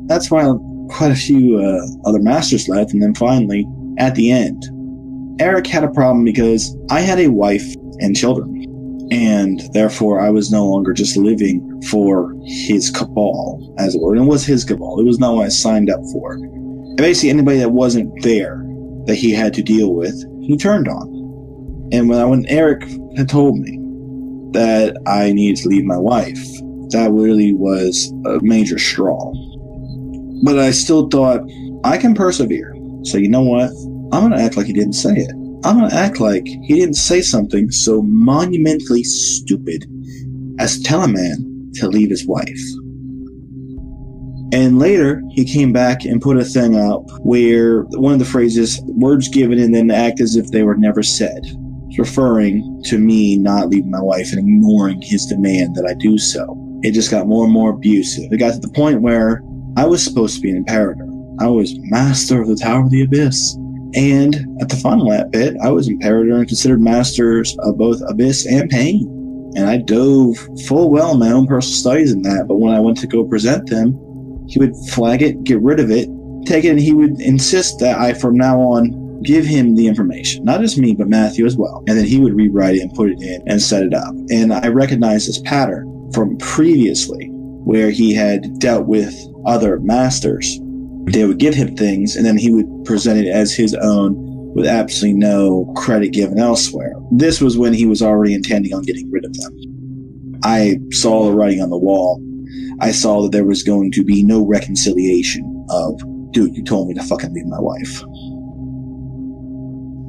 That's why quite a few other masters left, and then finally, at the end, Eric had a problem because I had a wife and children. And therefore, I was no longer just living for his cabal, as it were. And it was his cabal. It was not what I signed up for. And basically, anybody that wasn't there that he had to deal with, he turned on. And when Eric had told me that I needed to leave my wife, that really was a major straw. But I still thought, I can persevere. So you know what? I'm going to act like he didn't say it. I'm going to act like he didn't say something so monumentally stupid as tell a man to leave his wife. And later, he came back and put a thing up where one of the phrases, words given and then act as if they were never said, referring to me not leaving my wife and ignoring his demand that I do so. It just got more and more abusive. It got to the point where I was supposed to be an imperator. I was master of the Tower of the Abyss. And at the final bit, I was imperator and considered masters of both Abyss and Pain. And I dove full well in my own personal studies in that, but when I went to go present them, he would flag it, get rid of it, take it, and he would insist that I, from now on, give him the information. Not just me, but Matthew as well. And then he would rewrite it and put it in and set it up. And I recognized this pattern from previously, where he had dealt with other masters. They would give him things, and then he would present it as his own with absolutely no credit given elsewhere. This was when he was already intending on getting rid of them. I saw the writing on the wall. I saw that there was going to be no reconciliation of, dude, you told me to fucking leave my wife.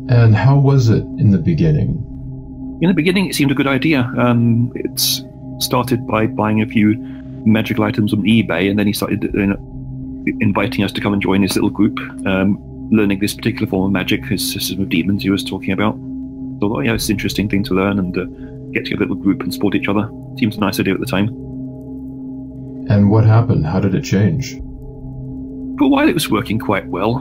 And how was it in the beginning? In the beginning, it seemed a good idea. It started by buying a few magical items on eBay, and then he started inviting us to come and join his little group, learning this particular form of magic, his system of demons he was talking about. So, yeah, it's an interesting thing to learn and get together a little group and support each other. Seems a nice idea at the time. And what happened? How did it change? For a while, it was working quite well.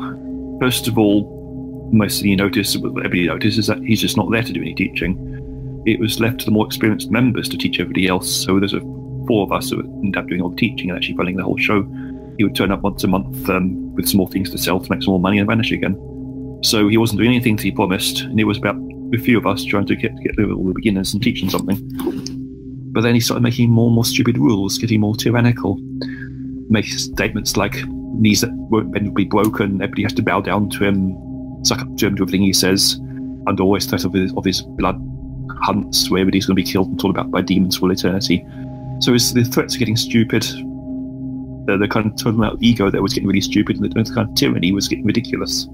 First of all, mostly everybody noticed is that he's just not there to do any teaching. It was left to the more experienced members to teach everybody else. So there's 4 of us who ended up doing all the teaching and actually running the whole show. He would turn up once a month with some more things to sell to make some more money and vanish again. So he wasn't doing anything that he promised, and it was about a few of us trying to get all the beginners and teach them something. But then he started making more and more stupid rules, getting more tyrannical, making statements like knees that won't be broken, everybody has to bow down to him, suck up to him to everything he says, under always threat of his blood hunts where everybody's going to be killed and talked about by demons for eternity. So the threats are getting stupid. The kind of total amount of ego that was getting really stupid, and the kind of tyranny was getting ridiculous.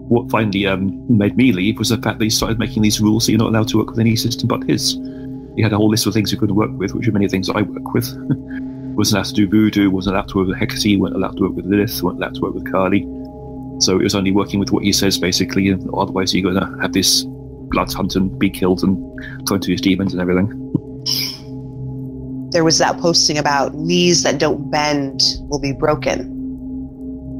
What finally made me leave was the fact that he started making these rules that you're not allowed to work with any system but his. He had a whole list of things you couldn't work with, which are many things I work with. Wasn't allowed to do voodoo, wasn't allowed to work with Hecate, weren't allowed to work with Lilith, weren't allowed to work with Kali. So it was only working with what he says, basically, and otherwise you're going to have this blood hunt and be killed and thrown to his demons and everything. There was that posting about knees that don't bend will be broken.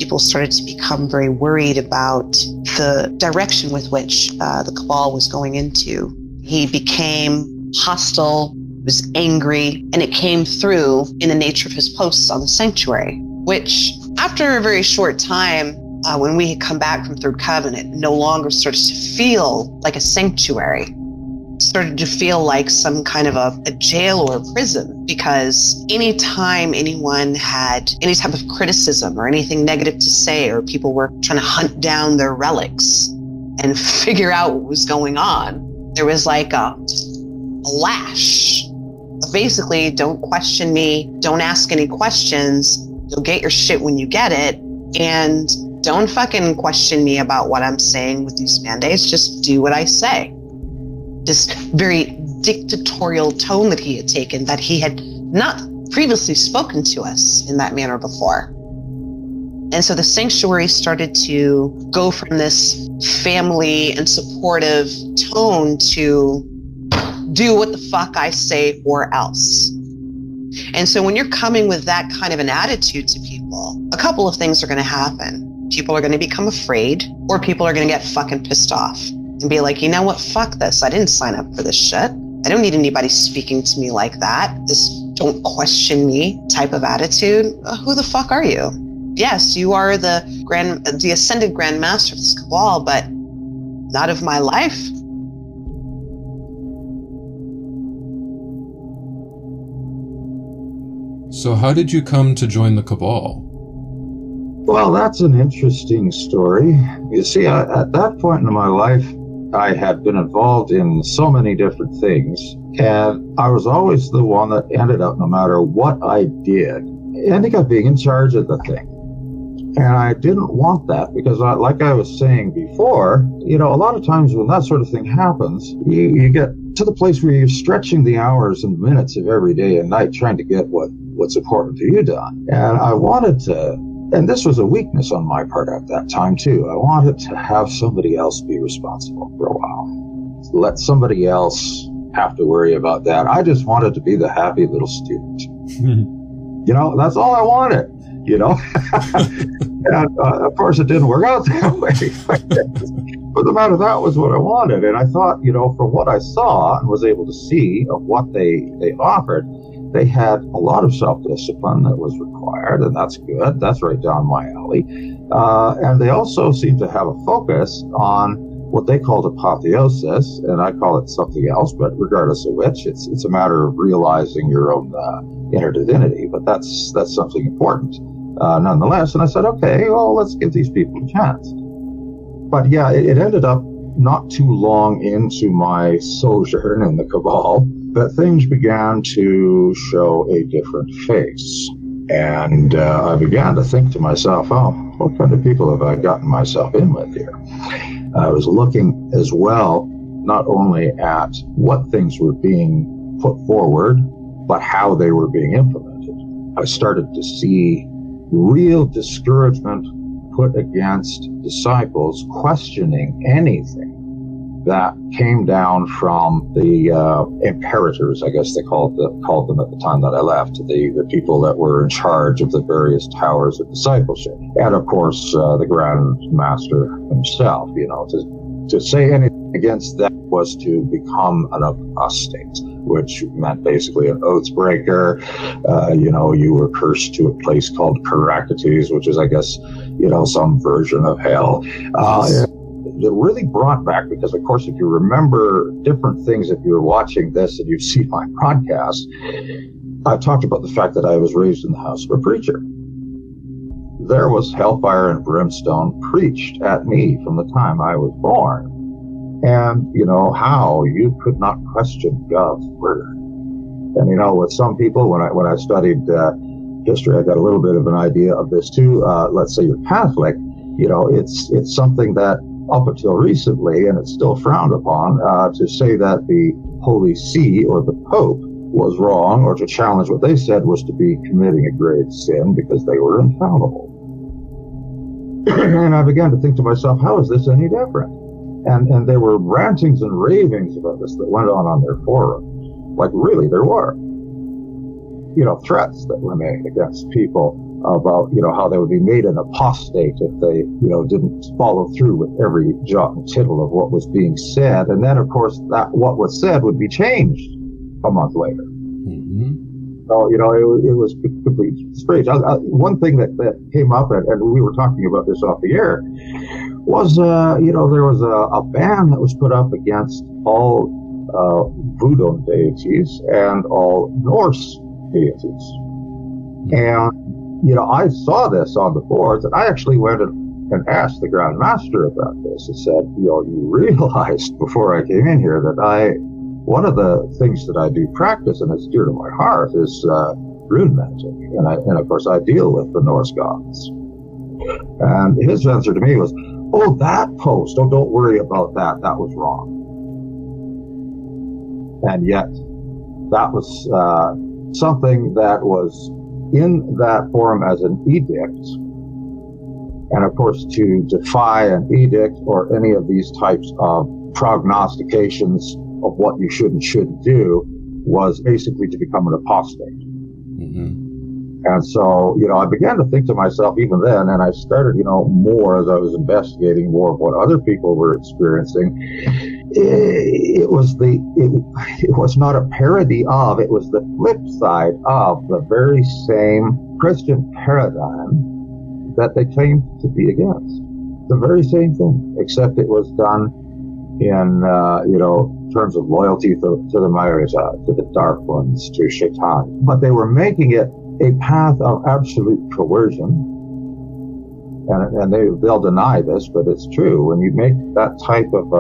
People started to become very worried about the direction with which the Cabal was going into. He became hostile, was angry, and it came through in the nature of his posts on the Sanctuary, which after a very short time, when we had come back from Third Covenant, no longer started to feel like a sanctuary. Started to feel like some kind of a jail or a prison, because anytime anyone had any type of criticism or anything negative to say, or people were trying to hunt down their relics and figure out what was going on, there was like a lash. Basically, don't question me, don't ask any questions, you'll get your shit when you get it, and don't fucking question me about what I'm saying with these mandates, just do what I say. This very dictatorial tone that he had taken, that he had not previously spoken to us in that manner before. And so the Sanctuary started to go from this family and supportive tone to do what the fuck I say or else. And so when you're coming with that kind of an attitude to people, a couple of things are going to happen. People are going to become afraid, or people are going to get fucking pissed off and be like, you know what, fuck this. I didn't sign up for this shit. I don't need anybody speaking to me like that. This don't question me type of attitude. Who the fuck are you? Yes, you are the ascended Grand Master of this Cabal, but not of my life. So how did you come to join the Cabal? Well, that's an interesting story. You see, at that point in my life, I had been involved in so many different things, and I was always the one that ended up, no matter what I did, ending up being in charge of the thing. And I didn't want that because, like I was saying before, a lot of times when that sort of thing happens, you get to the place where you're stretching the hours and minutes of every day and night trying to get what's important to you done. And I wanted to, and this was a weakness on my part at that time too, I wanted to have somebody else be responsible for a while. Let somebody else have to worry about that. I just wanted to be the happy little student. That's all I wanted. And of course it didn't work out that way. But no matter, that was what I wanted. And I thought, from what I saw and was able to see of what they offered, they had a lot of self-discipline that was required, and that's good. That's right down my alley. And they also seemed to have a focus on what they called apotheosis, and I call it something else, but regardless of which, it's a matter of realizing your own inner divinity. But that's something important nonetheless. And I said, okay, well, let's give these people a chance. But yeah, it ended up not too long into my sojourn in the Cabal that things began to show a different face. And I began to think to myself, oh, what kind of people have I gotten myself in with here? I was looking as well, not only at what things were being put forward, but how they were being implemented. I started to see real discouragement put against disciples questioning anything that came down from the imperators, I guess they called them at the time that I left, the people that were in charge of the various towers of discipleship. And of course, the Grand Master himself, to say anything against that was to become an apostate, which meant basically an oath breaker. You were cursed to a place called Caractates, which is, I guess, some version of hell. It really brought back, because, of course, if you remember different things, if you're watching this and you've seen my broadcast, I've talked about the fact that I was raised in the house of a preacher. There was hellfire and brimstone preached at me from the time I was born. And, how you could not question God's word. And, with some people, when I studied history, I got a little bit of an idea of this too. Let's say you're Catholic, it's something that up until recently, and it's still frowned upon, to say that the Holy See or the Pope was wrong, or to challenge what they said was to be committing a grave sin because they were infallible. And I began to think to myself, how is this any different? And there were rantings and ravings about this that went on their forums. Like, really, there were. Threats that were made against people about, how they would be made an apostate if they, didn't follow through with every jot and tittle of what was being said. And then, of course, that what was said would be changed a month later. Mm-hmm. So, it was completely strange. One thing that came up, and we were talking about this off the air, was, there was a ban that was put up against all Voodoo deities and all Norse deities. And, I saw this on the boards, and I actually went and asked the Grand Master about this. I said, you realized before I came in here that one of the things that I do practice, and it's dear to my heart, is rune magic. And of course, I deal with the Norse gods. And his answer to me was, oh, that post, oh, don't worry about that. That was wrong. And yet, that was something that was in that form as an edict. And of course, to defy an edict or any of these types of prognostications of what you should and shouldn't do was basically to become an apostate. Mm-hmm. And so, I began to think to myself even then, and I started, more as I was investigating more of what other people were experiencing. It was not a parody of, it was the flip side of the very same Christian paradigm that they claim to be against. The very same thing, except it was done in, terms of loyalty to the Maergzjiran, to the Dark Ones, to Shaitan. But they were making it a path of absolute coercion. And they'll deny this, but it's true. When you make that type of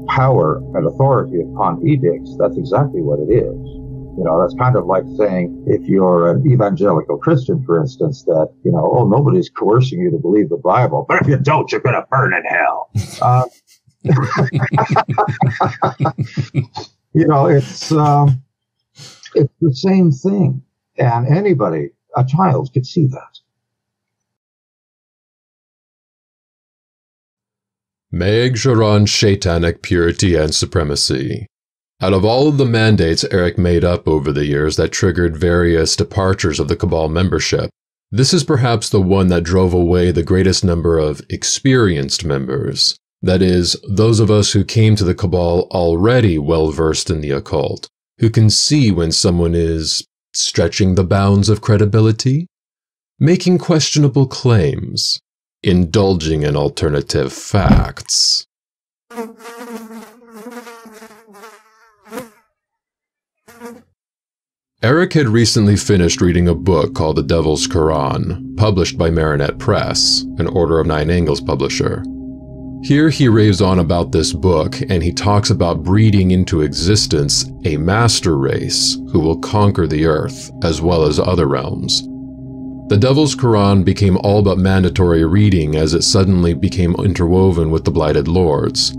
power and authority upon edicts, that's exactly what it is. That's kind of like saying, if you're an evangelical Christian, for instance, that, nobody's coercing you to believe the Bible, but if you don't, you're going to burn in hell. It's the same thing. And anybody, a child, could see that. Maergzjiran-Shaitanic purity and supremacy. Out of all of the mandates Eric made up over the years that triggered various departures of the Cabal membership, this is perhaps the one that drove away the greatest number of experienced members. That is, those of us who came to the Cabal already well-versed in the occult, who can see when someone is stretching the bounds of credibility, making questionable claims, indulging in alternative facts. Eric had recently finished reading a book called The Devil's Quran, published by Marinette Press, an Order of Nine Angles publisher. Here he raves on about this book, and he talks about breeding into existence a master race who will conquer the earth, as well as other realms. The Devil's Quran became all but mandatory reading as it suddenly became interwoven with the Blighted Lords.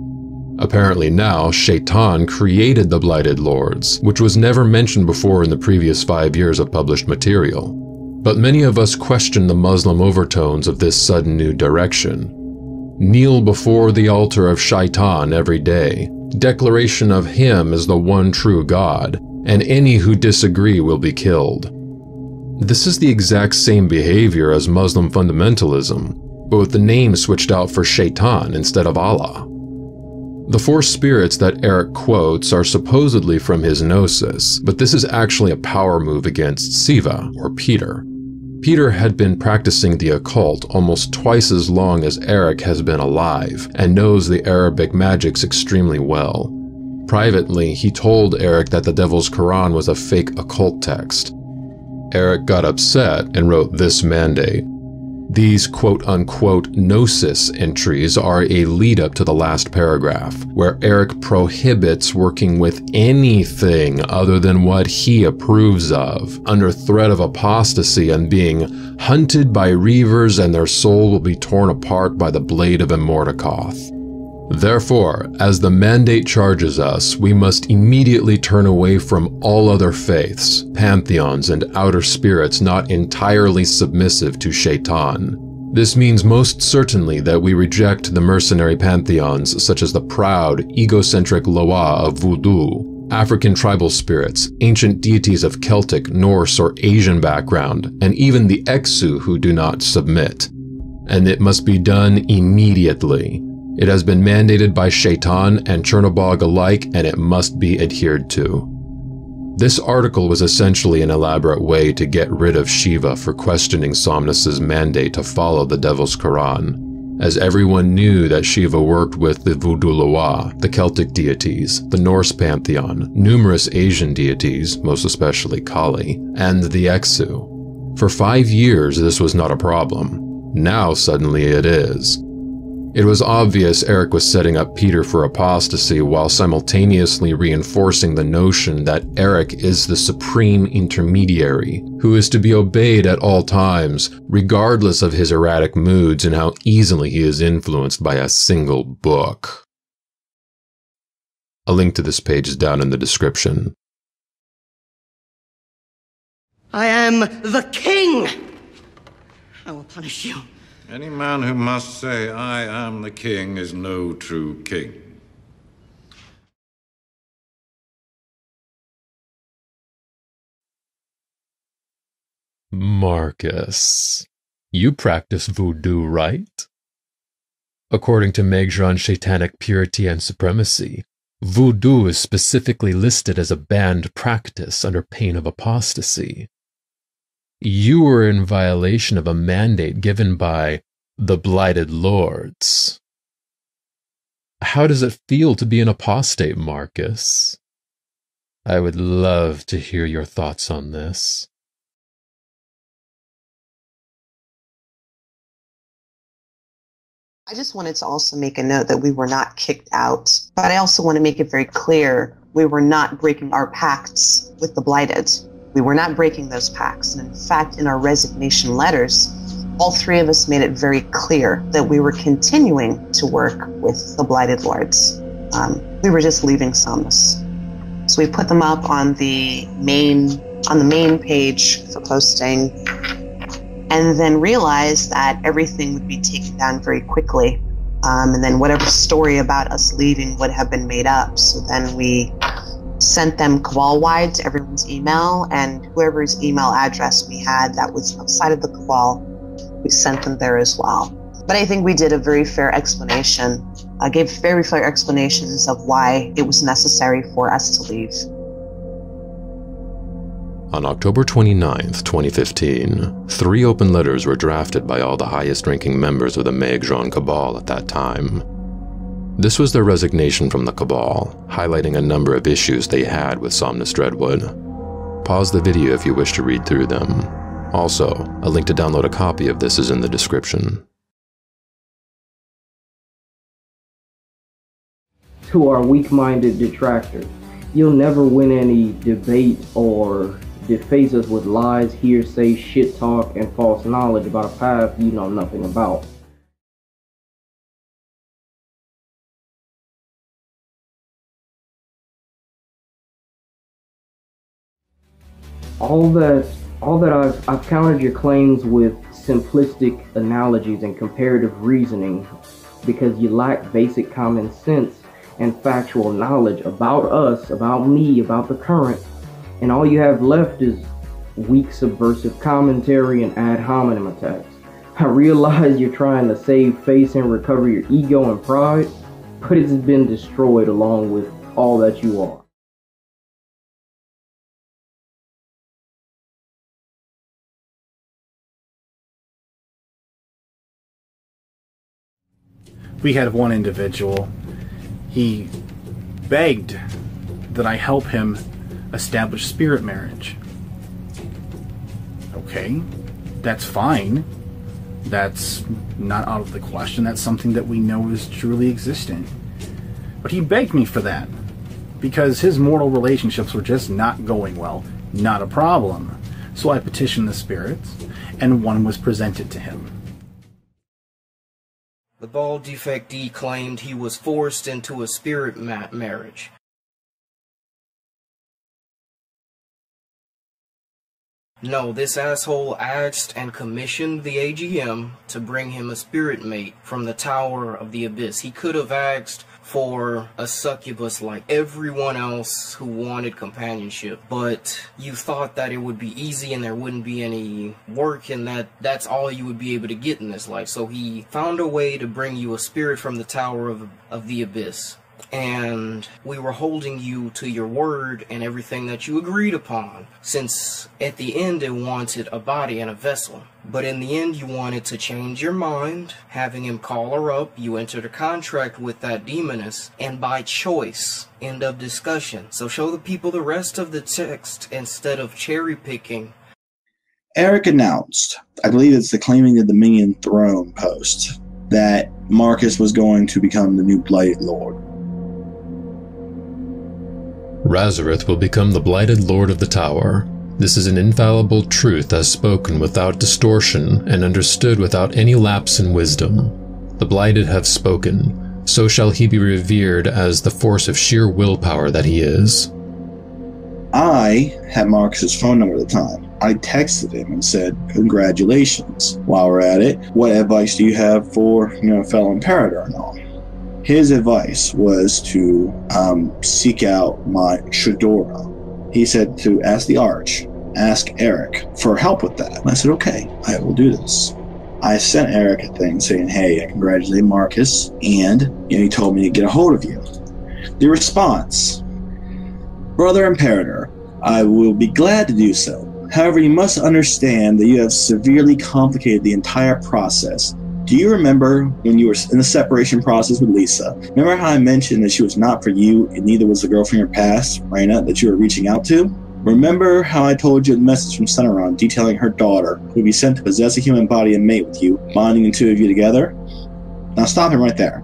Apparently now, Shaitan created the Blighted Lords, which was never mentioned before in the previous 5 years of published material. But many of us question the Muslim overtones of this sudden new direction. Kneel before the altar of Shaitan every day, declaration of him as the one true God, and any who disagree will be killed. This is the exact same behavior as Muslim fundamentalism, but with the name switched out for Shaitan instead of Allah. The four spirits that Eric quotes are supposedly from his gnosis, but this is actually a power move against Siva, or Peter. Peter had been practicing the occult almost twice as long as Eric has been alive, and knows the Arabic magics extremely well. Privately, he told Eric that the Devil's Quran was a fake occult text. Eric got upset and wrote this mandate. These quote-unquote gnosis entries are a lead-up to the last paragraph, where Eric prohibits working with anything other than what he approves of, under threat of apostasy and being hunted by reavers, and their soul will be torn apart by the blade of Immortakoth. Therefore, as the mandate charges us, we must immediately turn away from all other faiths, pantheons, and outer spirits not entirely submissive to Shaitan. This means most certainly that we reject the mercenary pantheons such as the proud, egocentric Loa of Voodoo, African tribal spirits, ancient deities of Celtic, Norse, or Asian background, and even the Exu who do not submit. And it must be done immediately. It has been mandated by Shaitan and Chernobog alike, and it must be adhered to. This article was essentially an elaborate way to get rid of Shiva for questioning Somnus's mandate to follow the Devil's Quran, as everyone knew that Shiva worked with the Voodoo Loa, the Celtic deities, the Norse pantheon, numerous Asian deities, most especially Kali, and the Exu. For 5 years, this was not a problem. Now, suddenly it is. It was obvious Eric was setting up Peter for apostasy while simultaneously reinforcing the notion that Eric is the supreme intermediary, who is to be obeyed at all times, regardless of his erratic moods and how easily he is influenced by a single book. A link to this page is down in the description. I am the king! I will punish you. Any man who must say, I am the king, is no true king. Marcus, you practice voodoo, right? According to Maergzjiran-Shaitanic purity and supremacy, voodoo is specifically listed as a banned practice under pain of apostasy. You were in violation of a mandate given by the Blighted Lords. How does it feel to be an apostate, Marcus? I would love to hear your thoughts on this. I just wanted to also make a note that we were not kicked out, but I also want to make it very clear we were not breaking our pacts with the Blighted. We were not breaking those pacts, and in fact, in our resignation letters, all three of us made it very clear that we were continuing to work with the Blighted Lords. We were just leaving Somnus. So we put them up on the main page for posting, and then realized that everything would be taken down very quickly. And then whatever story about us leaving would have been made up. So then we sent them cabal-wide to everyone's email, and whoever's email address we had that was outside of the cabal, we sent them there as well. But I think we did a very fair explanation, gave very fair explanations of why it was necessary for us to leave. On October 29th, 2015, 3 open letters were drafted by all the highest-ranking members of the Maergzjiran Cabal at that time. This was their resignation from the Cabal, highlighting a number of issues they had with Somnus Dreadwood. Pause the video if you wish to read through them. Also, a link to download a copy of this is in the description. To our weak-minded detractors, you'll never win any debate or deface us with lies, hearsay, shit talk, and false knowledge about a path you know nothing about. All that I've countered your claims with simplistic analogies and comparative reasoning because you lack basic common sense and factual knowledge about us, about me, about the current, and all you have left is weak subversive commentary and ad hominem attacks. I realize you're trying to save face and recover your ego and pride, but it's been destroyed along with all that you are. We had one individual. He begged that I help him establish spirit marriage. Okay, that's fine. That's not out of the question. That's something that we know is truly existent. But he begged me for that because his mortal relationships were just not going well. Not a problem. So I petitioned the spirits, and one was presented to him. The bald defectee claimed he was forced into a spirit marriage. No, this asshole asked and commissioned the AGM to bring him a spirit mate from the Tower of the Abyss. He could have asked for a succubus like everyone else who wanted companionship, but you thought that it would be easy and there wouldn't be any work and that's all you would be able to get in this life. So he found a way to bring you a spirit from the Tower of the Abyss. And we were holding you to your word and everything that you agreed upon, since at the end it wanted a body and a vessel. But in the end you wanted to change your mind, having him call her up, you entered a contract with that demoness, and by choice, end of discussion. So show the people the rest of the text instead of cherry picking. Eric announced, I believe it's the Claiming the Dominion Throne post, that Marcus was going to become the new Blighted Lord. Razareth will become the Blighted Lord of the Tower. This is an infallible truth as spoken without distortion and understood without any lapse in wisdom. The Blighted have spoken, so shall he be revered as the force of sheer willpower that he is. I had Marcus's phone number at the time. I texted him and said, congratulations. While we're at it, what advice do you have for, fellow Imperator and all? His advice was to seek out my Shadora. He said to ask the Arch, ask Eric for help with that. And I said, okay, I will do this. I sent Eric a thing saying, hey, I congratulate Marcus, and he told me to get a hold of you. The response, Brother Imperator, I will be glad to do so. However, you must understand that you have severely complicated the entire process. Do you remember when you were in the separation process with Lisa? Remember how I mentioned that she was not for you and neither was the girl from your past, Raina, that you were reaching out to? Remember how I told you the message from Centauron detailing her daughter who would be sent to possess a human body and mate with you, bonding the two of you together? Now stop him right there.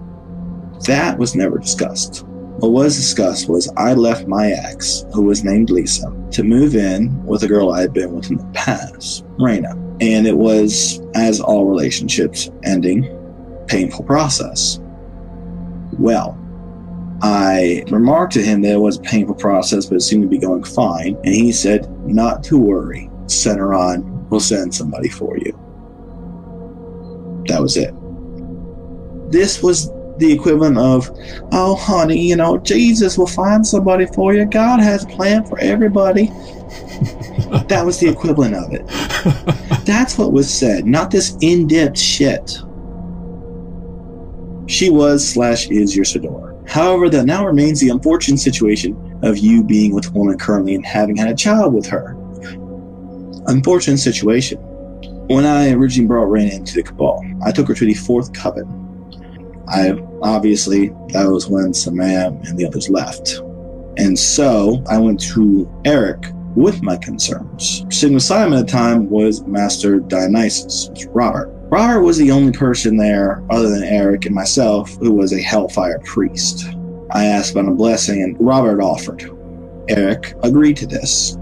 That was never discussed. What was discussed was I left my ex, who was named Lisa, to move in with a girl I had been with in the past, Raina. And it was, as all relationships ending, painful process. Well, I remarked to him that it was a painful process, but it seemed to be going fine. And he said, not to worry, Centauron will send somebody for you. That was it. This was the equivalent of, oh, honey, Jesus will find somebody for you. God has a plan for everybody. That was the equivalent of it. That's what was said, not this in-depth shit. She was/is your Sador. However, that now remains the unfortunate situation of you being with a woman currently and having had a child with her. Unfortunate situation. When I originally brought Raina into the Cabal, I took her to the fourth coven. Obviously, that was when Samam and the others left. And so, I went to Eric with my concerns. Sitting beside him at the time was Master Dionysus, Robert. Robert was the only person there, other than Eric and myself, who was a Hellfire priest. I asked about a blessing, and Robert offered. Eric agreed to this.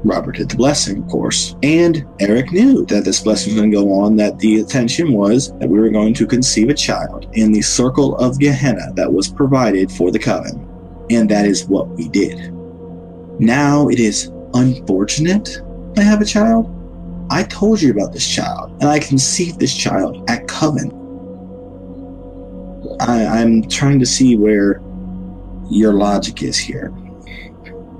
Robert did the blessing, of course, and Eric knew that this blessing was going to go on, that the intention was that we were going to conceive a child in the circle of Gehenna that was provided for the coven, and that is what we did. Now it is unfortunate I have a child. I told you about this child, and I conceived this child at coven. I'm trying to see where your logic is here.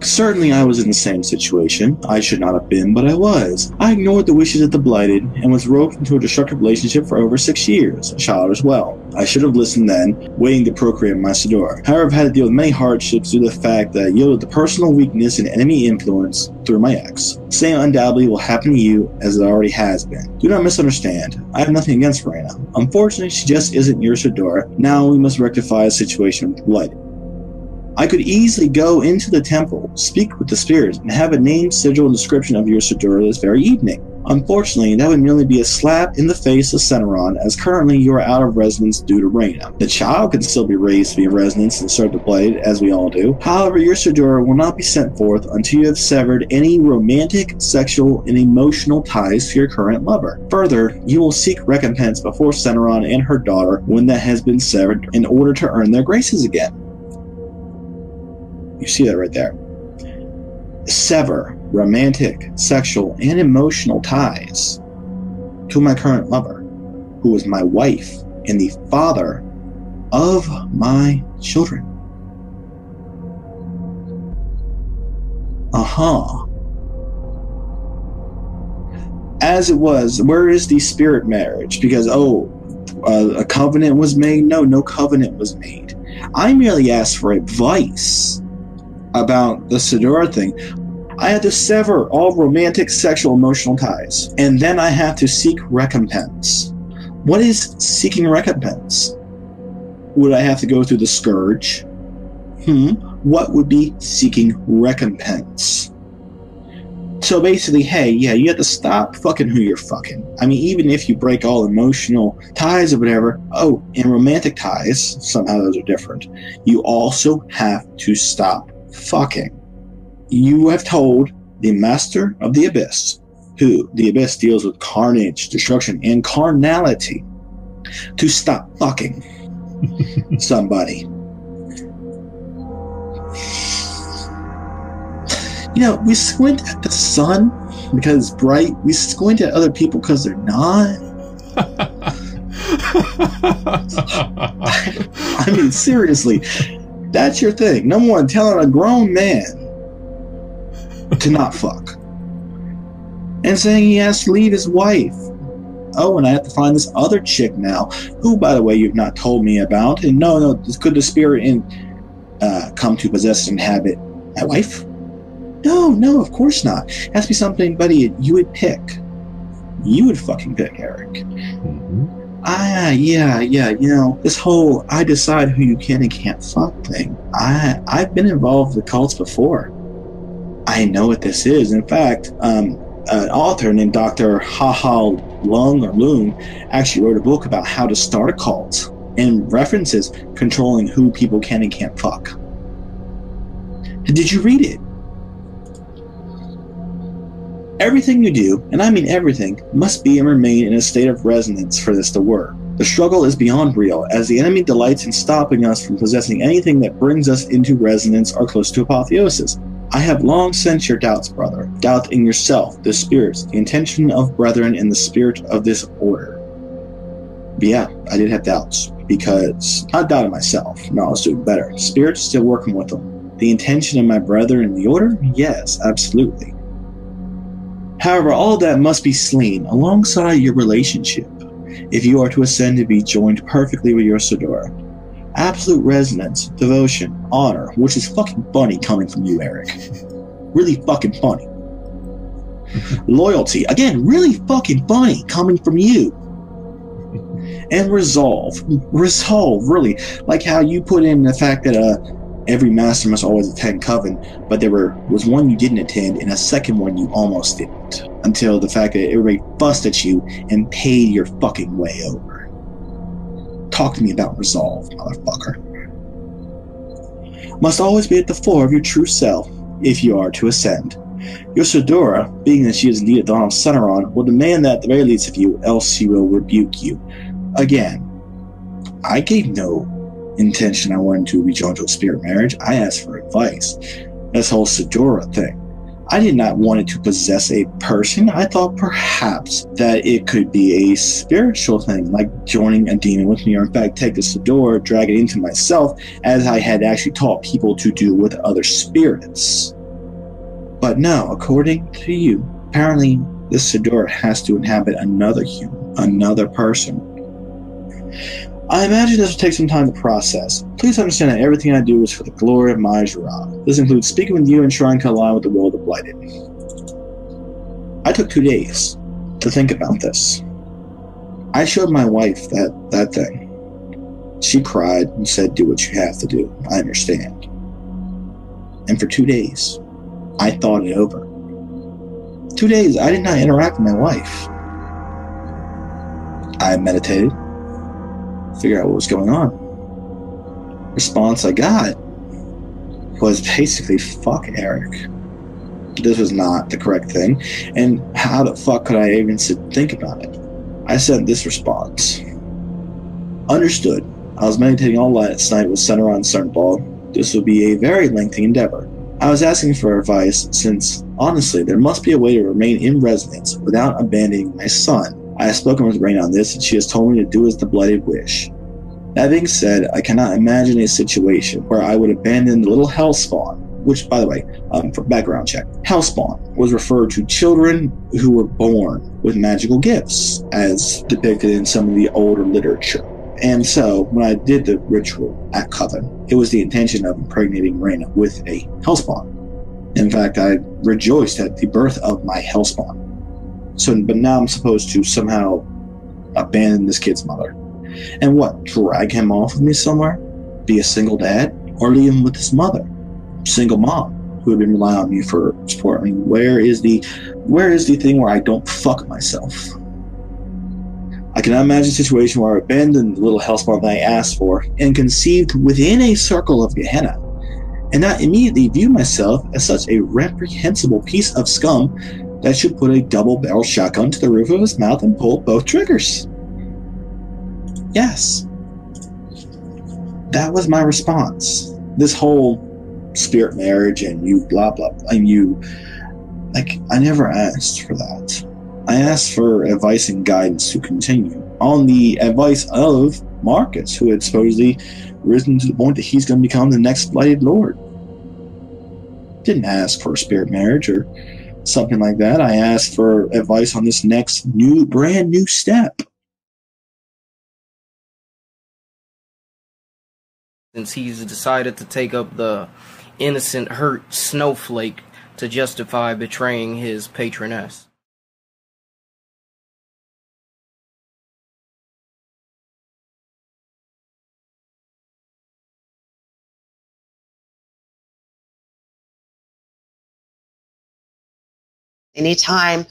Certainly I was in the same situation. I should not have been, but I was. I ignored the wishes of the Blighted and was roped into a destructive relationship for over 6 years, a child as well. I should have listened then, waiting to procreate my Sador. However, I've had to deal with many hardships due to the fact that I yielded to personal weakness and enemy influence through my ex. Same undoubtedly will happen to you as it already has been. Do not misunderstand. I have nothing against Raina. Unfortunately, she just isn't your Sador. Now we must rectify a situation with the Blighted. I could easily go into the temple, speak with the spirits, and have a name, sigil, and description of your Sador this very evening. Unfortunately, that would merely be a slap in the face of Centauron, as currently you are out of residence due to Raina. The child can still be raised to be in residence and start to Blighted, as we all do. However, your Sador will not be sent forth until you have severed any romantic, sexual, and emotional ties to your current lover. Further, you will seek recompense before Centauron and her daughter when that has been severed in order to earn their graces again. You see that right there. Sever romantic, sexual, and emotional ties to my current lover, who is my wife and the father of my children. As it was, where is the spirit marriage? Because, a covenant was made? No covenant was made. I merely asked for advice about the Sador thing. I had to sever all romantic, sexual, emotional ties, and then I have to seek recompense. What is seeking recompense? Would I have to go through the Scourge? What would be seeking recompense? So basically, hey, yeah, you have to stop fucking who you're fucking. I mean, even if you break all emotional ties or whatever, and romantic ties, somehow those are different, you also have to stop fucking. You have told the Master of the Abyss, who the Abyss deals with carnage, destruction, and carnality, to stop fucking somebody. We squint at the sun because it's bright. We squint at other people because they're not. I mean, seriously, that's your thing. Number one, telling a grown man to not fuck. And saying he has to leave his wife. And I have to find this other chick now, who, by the way, you've not told me about. And could the spirit come to possess and inhabit my wife? No, of course not. It has to be somebody you would pick. You would fucking pick, Eric. Yeah, this whole I decide who you can and can't fuck thing. I've been involved with cults before. I know what this is. In fact, an author named Dr. Lung actually wrote a book about how to start a cult and references controlling who people can and can't fuck. Did you read it? Everything you do, and I mean everything, must be and remain in a state of resonance for this to work. The struggle is beyond real, as the enemy delights in stopping us from possessing anything that brings us into resonance or close to apotheosis. I have long sensed your doubts, brother. Doubt in yourself, the spirits, the intention of brethren, and the spirit of this order. But yeah, I did have doubts, because I doubted myself. No, I was doing better. Spirit's still working with them. The intention of my brethren in the order? Yes, absolutely. However, all of that must be slain alongside your relationship, if you are to ascend to be joined perfectly with your Sedora. Absolute resonance, devotion, honor, which is fucking funny coming from you, Eric. Really fucking funny. Loyalty, again, really fucking funny coming from you. And resolve, really. Like how you put in the fact that every master must always attend Coven, but there was one you didn't attend and a second one you almost didn't. Until the fact that everybody fussed at you and paid your fucking way over. Talk to me about resolve, motherfucker. Must always be at the fore of your true self, if you are to ascend. Your Sedora, being that she is indeed a dawn of Suneron, will demand that at the very least of you, else she will rebuke you. Again, I gave no intention I wanted to rejoin to a spirit marriage. I asked for advice. This whole Sedora thing. I did not want it to possess a person. I thought perhaps that it could be a spiritual thing, like joining a demon with me, or in fact take the Sedora, drag it into myself, as I had actually taught people to do with other spirits. But no, according to you, apparently this Sedora has to inhabit another human, another person. I imagine this will take some time to process. Please understand that everything I do is for the glory of Maergzjiran. This includes speaking with you and trying to align with the will of the Blighted. I took 2 days to think about this. I showed my wife that thing. She cried and said, do what you have to do. I understand. And for 2 days, I thought it over. 2 days, I did not interact with my wife. I meditated. Figure out what was going on. Response I got was basically, fuck Eric. This was not the correct thing, and how the fuck could I even think about it? I sent this response. Understood. I was meditating all last night with Suneron Cernball. This would be a very lengthy endeavor. I was asking for advice since, honestly, there must be a way to remain in resonance without abandoning my son. I have spoken with Rain on this, and she has told me to do as the Blighted wish. That being said, I cannot imagine a situation where I would abandon the little Hellspawn, which, by the way, for background check, Hellspawn was referred to children who were born with magical gifts, as depicted in some of the older literature. And so, when I did the ritual at Coven, it was the intention of impregnating Rain with a Hellspawn. In fact, I rejoiced at the birth of my Hellspawn. But now I'm supposed to somehow abandon this kid's mother. And what, drag him off with me somewhere? Be a single dad? Or leave him with his mother? Single mom, who had been relying on me for support. I mean, where is the thing where I don't fuck myself? I cannot imagine a situation where I abandon the little Hellspawn that I asked for and conceived within a circle of Gehenna, and not immediately view myself as such a reprehensible piece of scum that should put a double-barrel shotgun to the roof of his mouth and pull both triggers. Yes. That was my response. This whole spirit marriage and you blah blah, and you, like, I never asked for that. I asked for advice and guidance to continue on the advice of Marcus, who had supposedly risen to the point that he's going to become the next Blighted Lord. Didn't ask for a spirit marriage or something like that. I asked for advice on this next brand new step. Since he's decided to take up the innocent, hurt snowflake to justify betraying his patroness. Anytime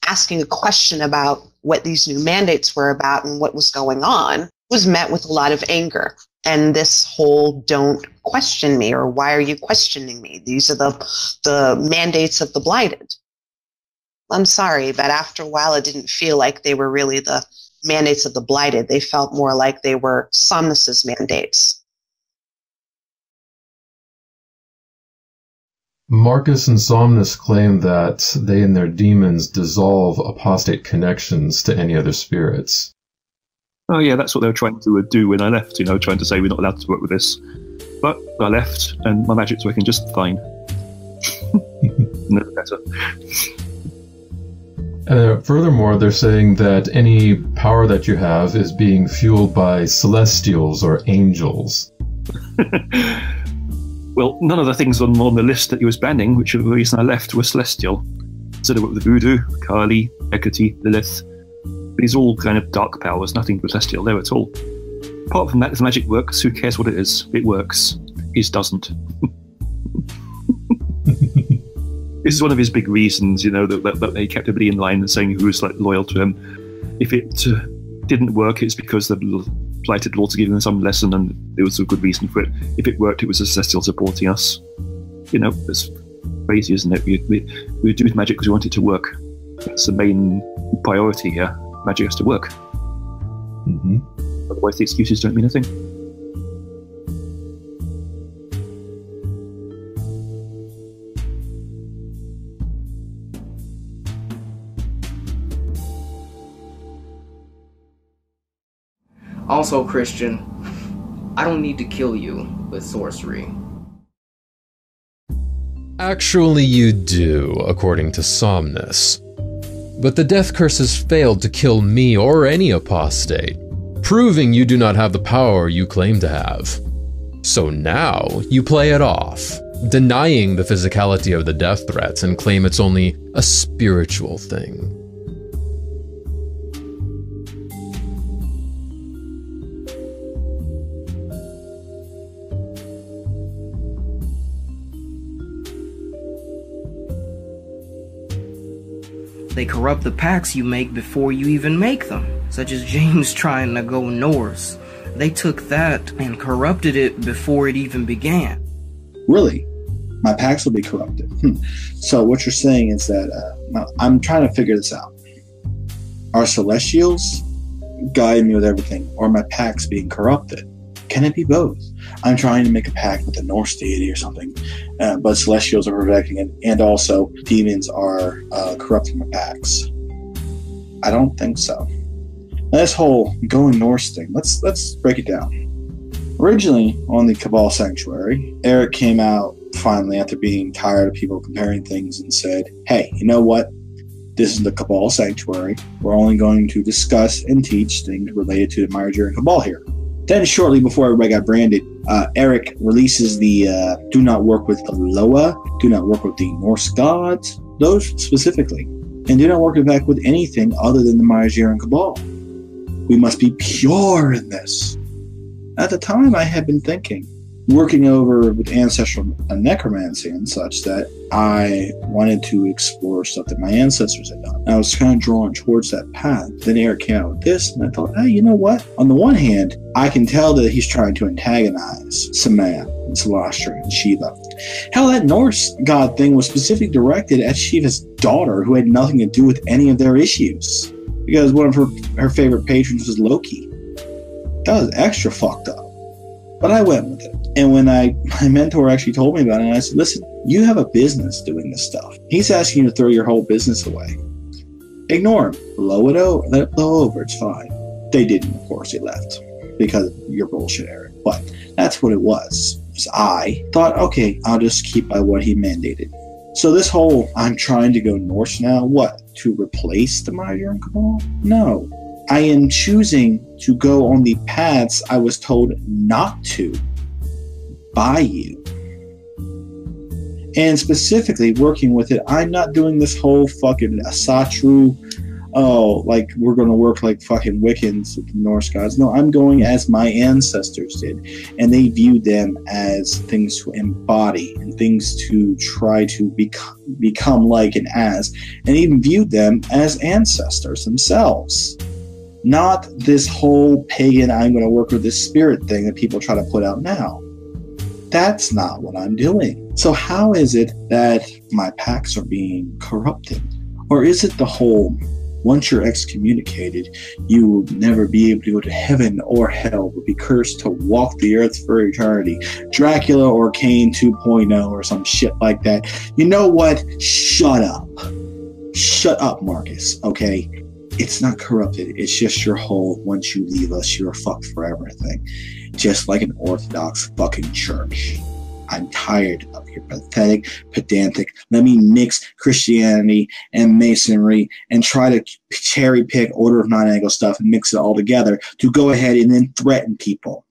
asking a question about what these new mandates were about and what was going on was met with a lot of anger. And this whole "don't question me," or "why are you questioning me? These are the mandates of the Blighted." I'm sorry, but after a while it didn't feel like they were really the mandates of the Blighted. They felt more like they were Somnus's mandates. Marcus and Somnus claim that they and their demons dissolve apostate connections to any other spirits. Oh yeah, that's what they were trying to do when I left, trying to say we're not allowed to work with this. But I left, and my magic's working just fine. No better. Furthermore, they're saying that any power that you have is being fueled by celestials or angels. Well, none of the things on the list that he was banning, which was the reason I left, were celestial. So they were the Voodoo, Kali, Hecate, Lilith. These are all kind of dark powers, nothing celestial there at all. Apart from that, if the magic works, who cares what it is? It works. His doesn't. This is one of his big reasons, that they kept everybody in line and saying who was loyal to him. If it didn't work, it's because the Blighted Lords giving them some lesson, and there was a good reason for it. If it worked, it was the Celestial supporting us. It's crazy, isn't it? We do magic because we want it to work. That's the main priority here. Magic has to work. Mm-hmm. Otherwise, the excuses don't mean a thing. Also, Christian, I don't need to kill you with sorcery. Actually, you do, according to Somnus. But the death curses failed to kill me or any apostate, proving you do not have the power you claim to have. So now, you play it off, denying the physicality of the death threats and claim it's only a spiritual thing. They corrupt the pacts you make before you even make them, such as James trying to go Norse. They took that and corrupted it before it even began. Really? My pacts will be corrupted? So what you're saying is that, I'm trying to figure this out. Are celestials guiding me with everything, or my pacts being corrupted? Can it be both? I'm trying to make a pact with a Norse deity or something, but celestials are protecting it, and also demons are corrupting my pacts. I don't think so. Now, this whole going Norse thing, let's break it down. Originally, on the Cabal Sanctuary, Eric came out finally after being tired of people comparing things and said, hey, you know what? This is the Cabal Sanctuary. We're only going to discuss and teach things related to the Maergzjiran Cabal here. Then, shortly before everybody got branded, Eric releases the do not work with the Loa, do not work with the Norse gods, those specifically, and do not work back with anything other than the Maergzjiran Cabal. We must be pure in this. At the time, I had been thinking, working over with ancestral necromancy and such, that I wanted to explore stuff that my ancestors had done. I was kind of drawn towards that path. Then Eric came out with this, and I thought, hey, you know what? On the one hand, I can tell that he's trying to antagonize Samaya and Celestia and Shiva. Hell, that Norse god thing was specifically directed at Shiva's daughter, who had nothing to do with any of their issues, because one of her favorite patrons was Loki. That was extra fucked up. But I went with it. And when my mentor actually told me about it, I said, listen, you have a business doing this stuff. He's asking you to throw your whole business away. Ignore him. Blow it over. Let it blow over. It's fine. They didn't, of course. They left because of your bullshit, Eric. But that's what it was. I thought, okay, I'll just keep by what he mandated. So this whole, I'm trying to go Norse now, what? To replace the Maergzjiran Cabal? No. I am choosing to go on the paths I was told not to by you. And specifically working with it, I'm not doing this whole fucking Asatru, like we're going to work like fucking Wiccans with the Norse gods. No, I'm going as my ancestors did. And they viewed them as things to embody and things to try to become like and as. And even viewed them as ancestors themselves. Not this whole pagan, I'm going to work with this spirit thing that people try to put out now. That's not what I'm doing. So how is it that my pacts are being corrupted? Or is it the whole, once you're excommunicated, you will never be able to go to heaven or hell, will be cursed to walk the earth for eternity? Dracula or Kane 2.0 or some shit like that. You know what? Shut up. Shut up, Marcus, okay? It's not corrupted. It's just your whole, once you leave us, you're fucked forever thing. Just like an Orthodox fucking church. I'm tired of your pathetic, pedantic, let me mix Christianity and Masonry and try to cherry pick Order of Nine-Angle stuff and mix it all together to go ahead and then threaten people.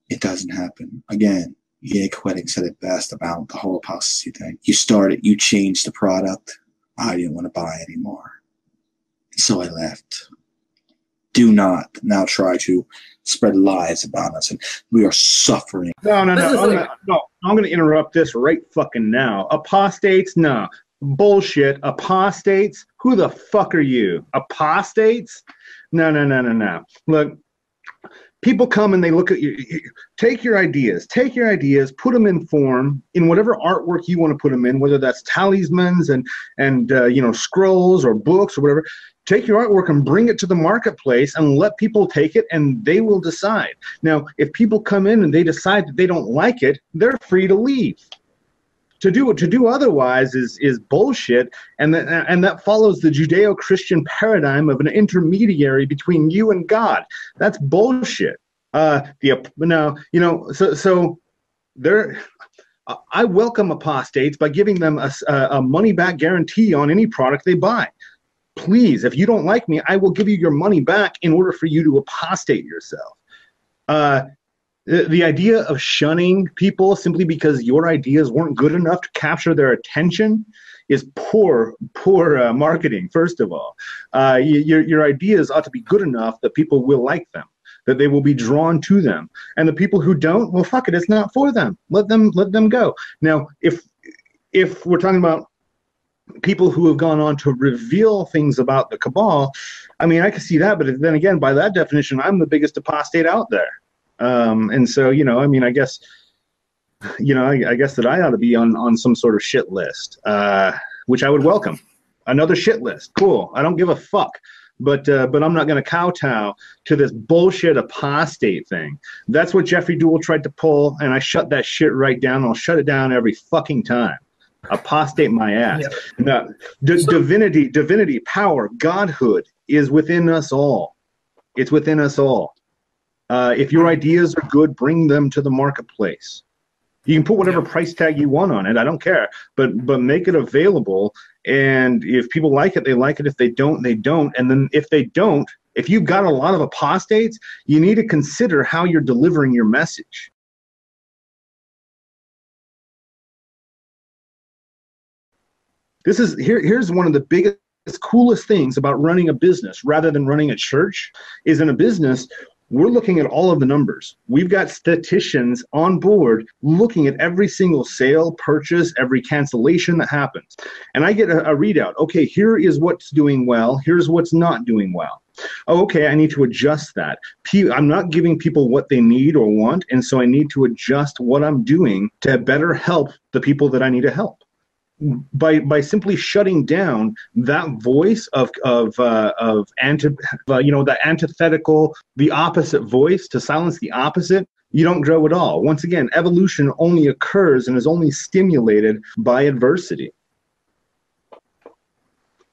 It doesn't happen. Again, Etiquette said it best about the whole apostasy thing. You started, you changed the product. I didn't want to buy anymore. So I left. Do not now try to spread lies about us, and we are suffering. No. I'm going to interrupt this right fucking now. Apostates? No. Bullshit. Apostates? Who the fuck are you? Apostates? No. Look, people come and they look at you. Take your ideas, put them in form, in whatever artwork you want to put them in, whether that's talismans and scrolls or books or whatever. Take your artwork and bring it to the marketplace and let people take it, and they will decide. Now, if people come in and they decide that they don't like it, they're free to leave. To do otherwise is bullshit, and that follows the Judeo-Christian paradigm of an intermediary between you and God. That's bullshit. I welcome apostates by giving them a money-back guarantee on any product they buy. Please, if you don't like me, I will give you your money back in order for you to apostate yourself. The idea of shunning people simply because your ideas weren't good enough to capture their attention is poor marketing, first of all. Your ideas ought to be good enough that people will like them, that they will be drawn to them. And the people who don't, well, fuck it, it's not for them. Let them go. Now, if we're talking about people who have gone on to reveal things about the Cabal, I mean, I can see that, but then again, by that definition, I'm the biggest apostate out there. And so, I guess that I ought to be on some sort of shit list, which I would welcome. Another shit list. Cool. I don't give a fuck. But I'm not going to kowtow to this bullshit apostate thing. That's what Jeffrey Duell tried to pull, and I shut that shit right down. I'll shut it down every fucking time. Apostate my ass. Yeah. No, divinity, power, godhood is within us all. It's within us all. If your ideas are good, bring them to the marketplace. You can put whatever price tag you want on it. I don't care, but make it available. And if people like it, they like it. If they don't, they don't. And then if they don't, if you've got a lot of apostates, you need to consider how you're delivering your message. Here's one of the biggest, coolest things about running a business rather than running a church is in a business, we're looking at all of the numbers. We've got statisticians on board looking at every single sale, purchase, every cancellation that happens. And I get a readout. Okay, here is what's doing well. Here's what's not doing well. Oh, okay, I need to adjust that. I'm not giving people what they need or want, and so I need to adjust what I'm doing to better help the people that I need to help. By simply shutting down that voice of that antithetical, the opposite voice, to silence the opposite, you don't grow at all. Once again, evolution only occurs and is only stimulated by adversity.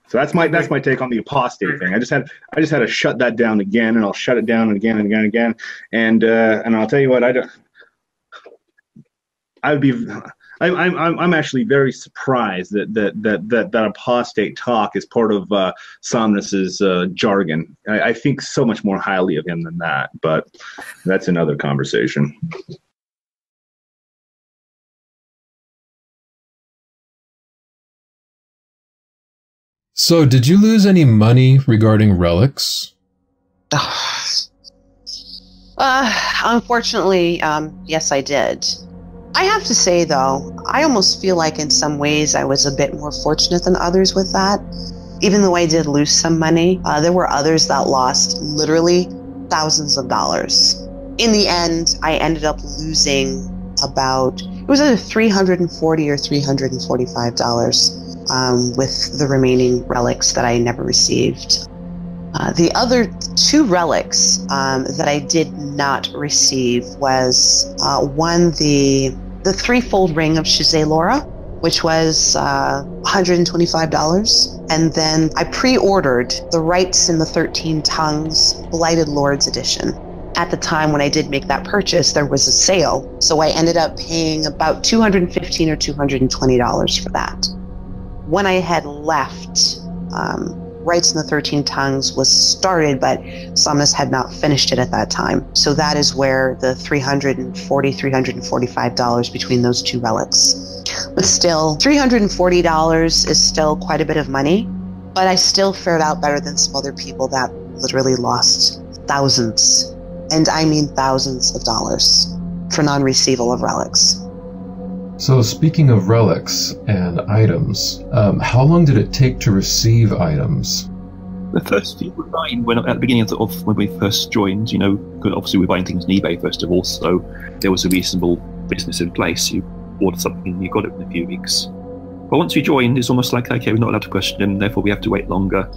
So that's my take on the apostate thing. I just had to shut that down again, and I'll shut it down again and again and again. And I'll tell you what, I'm actually very surprised that apostate talk is part of Somnus's jargon. I think so much more highly of him than that, but that's another conversation. So, did you lose any money regarding relics? Unfortunately, yes, I did. I have to say, though, I almost feel like in some ways I was a bit more fortunate than others with that. Even though I did lose some money, there were others that lost literally thousands of dollars. In the end, I ended up losing it was either $340 or $345 with the remaining relics that I never received. The other two relics that I did not receive was one, the threefold ring of Shizei Laura, which was $125. And then I pre-ordered the Rites in the 13 Tongues Blighted Lords edition. At the time when I did make that purchase, there was a sale, so I ended up paying about $215 or $220 for that. When I had left, Rites in the 13 Tongues was started, but Somnus had not finished it at that time. So that is where the $340, $345 between those two relics. But still, $340 is still quite a bit of money, but I still fared out better than some other people that literally lost thousands, and I mean thousands of dollars for non-receival of relics. So speaking of relics and items, how long did it take to receive items? The first few were buying at the beginning of when we first joined, because obviously we were buying things on eBay first of all, so there was a reasonable business in place. You ordered something and you got it in a few weeks. But once we joined, it's almost like, okay, we're not allowed to question them, therefore we have to wait longer.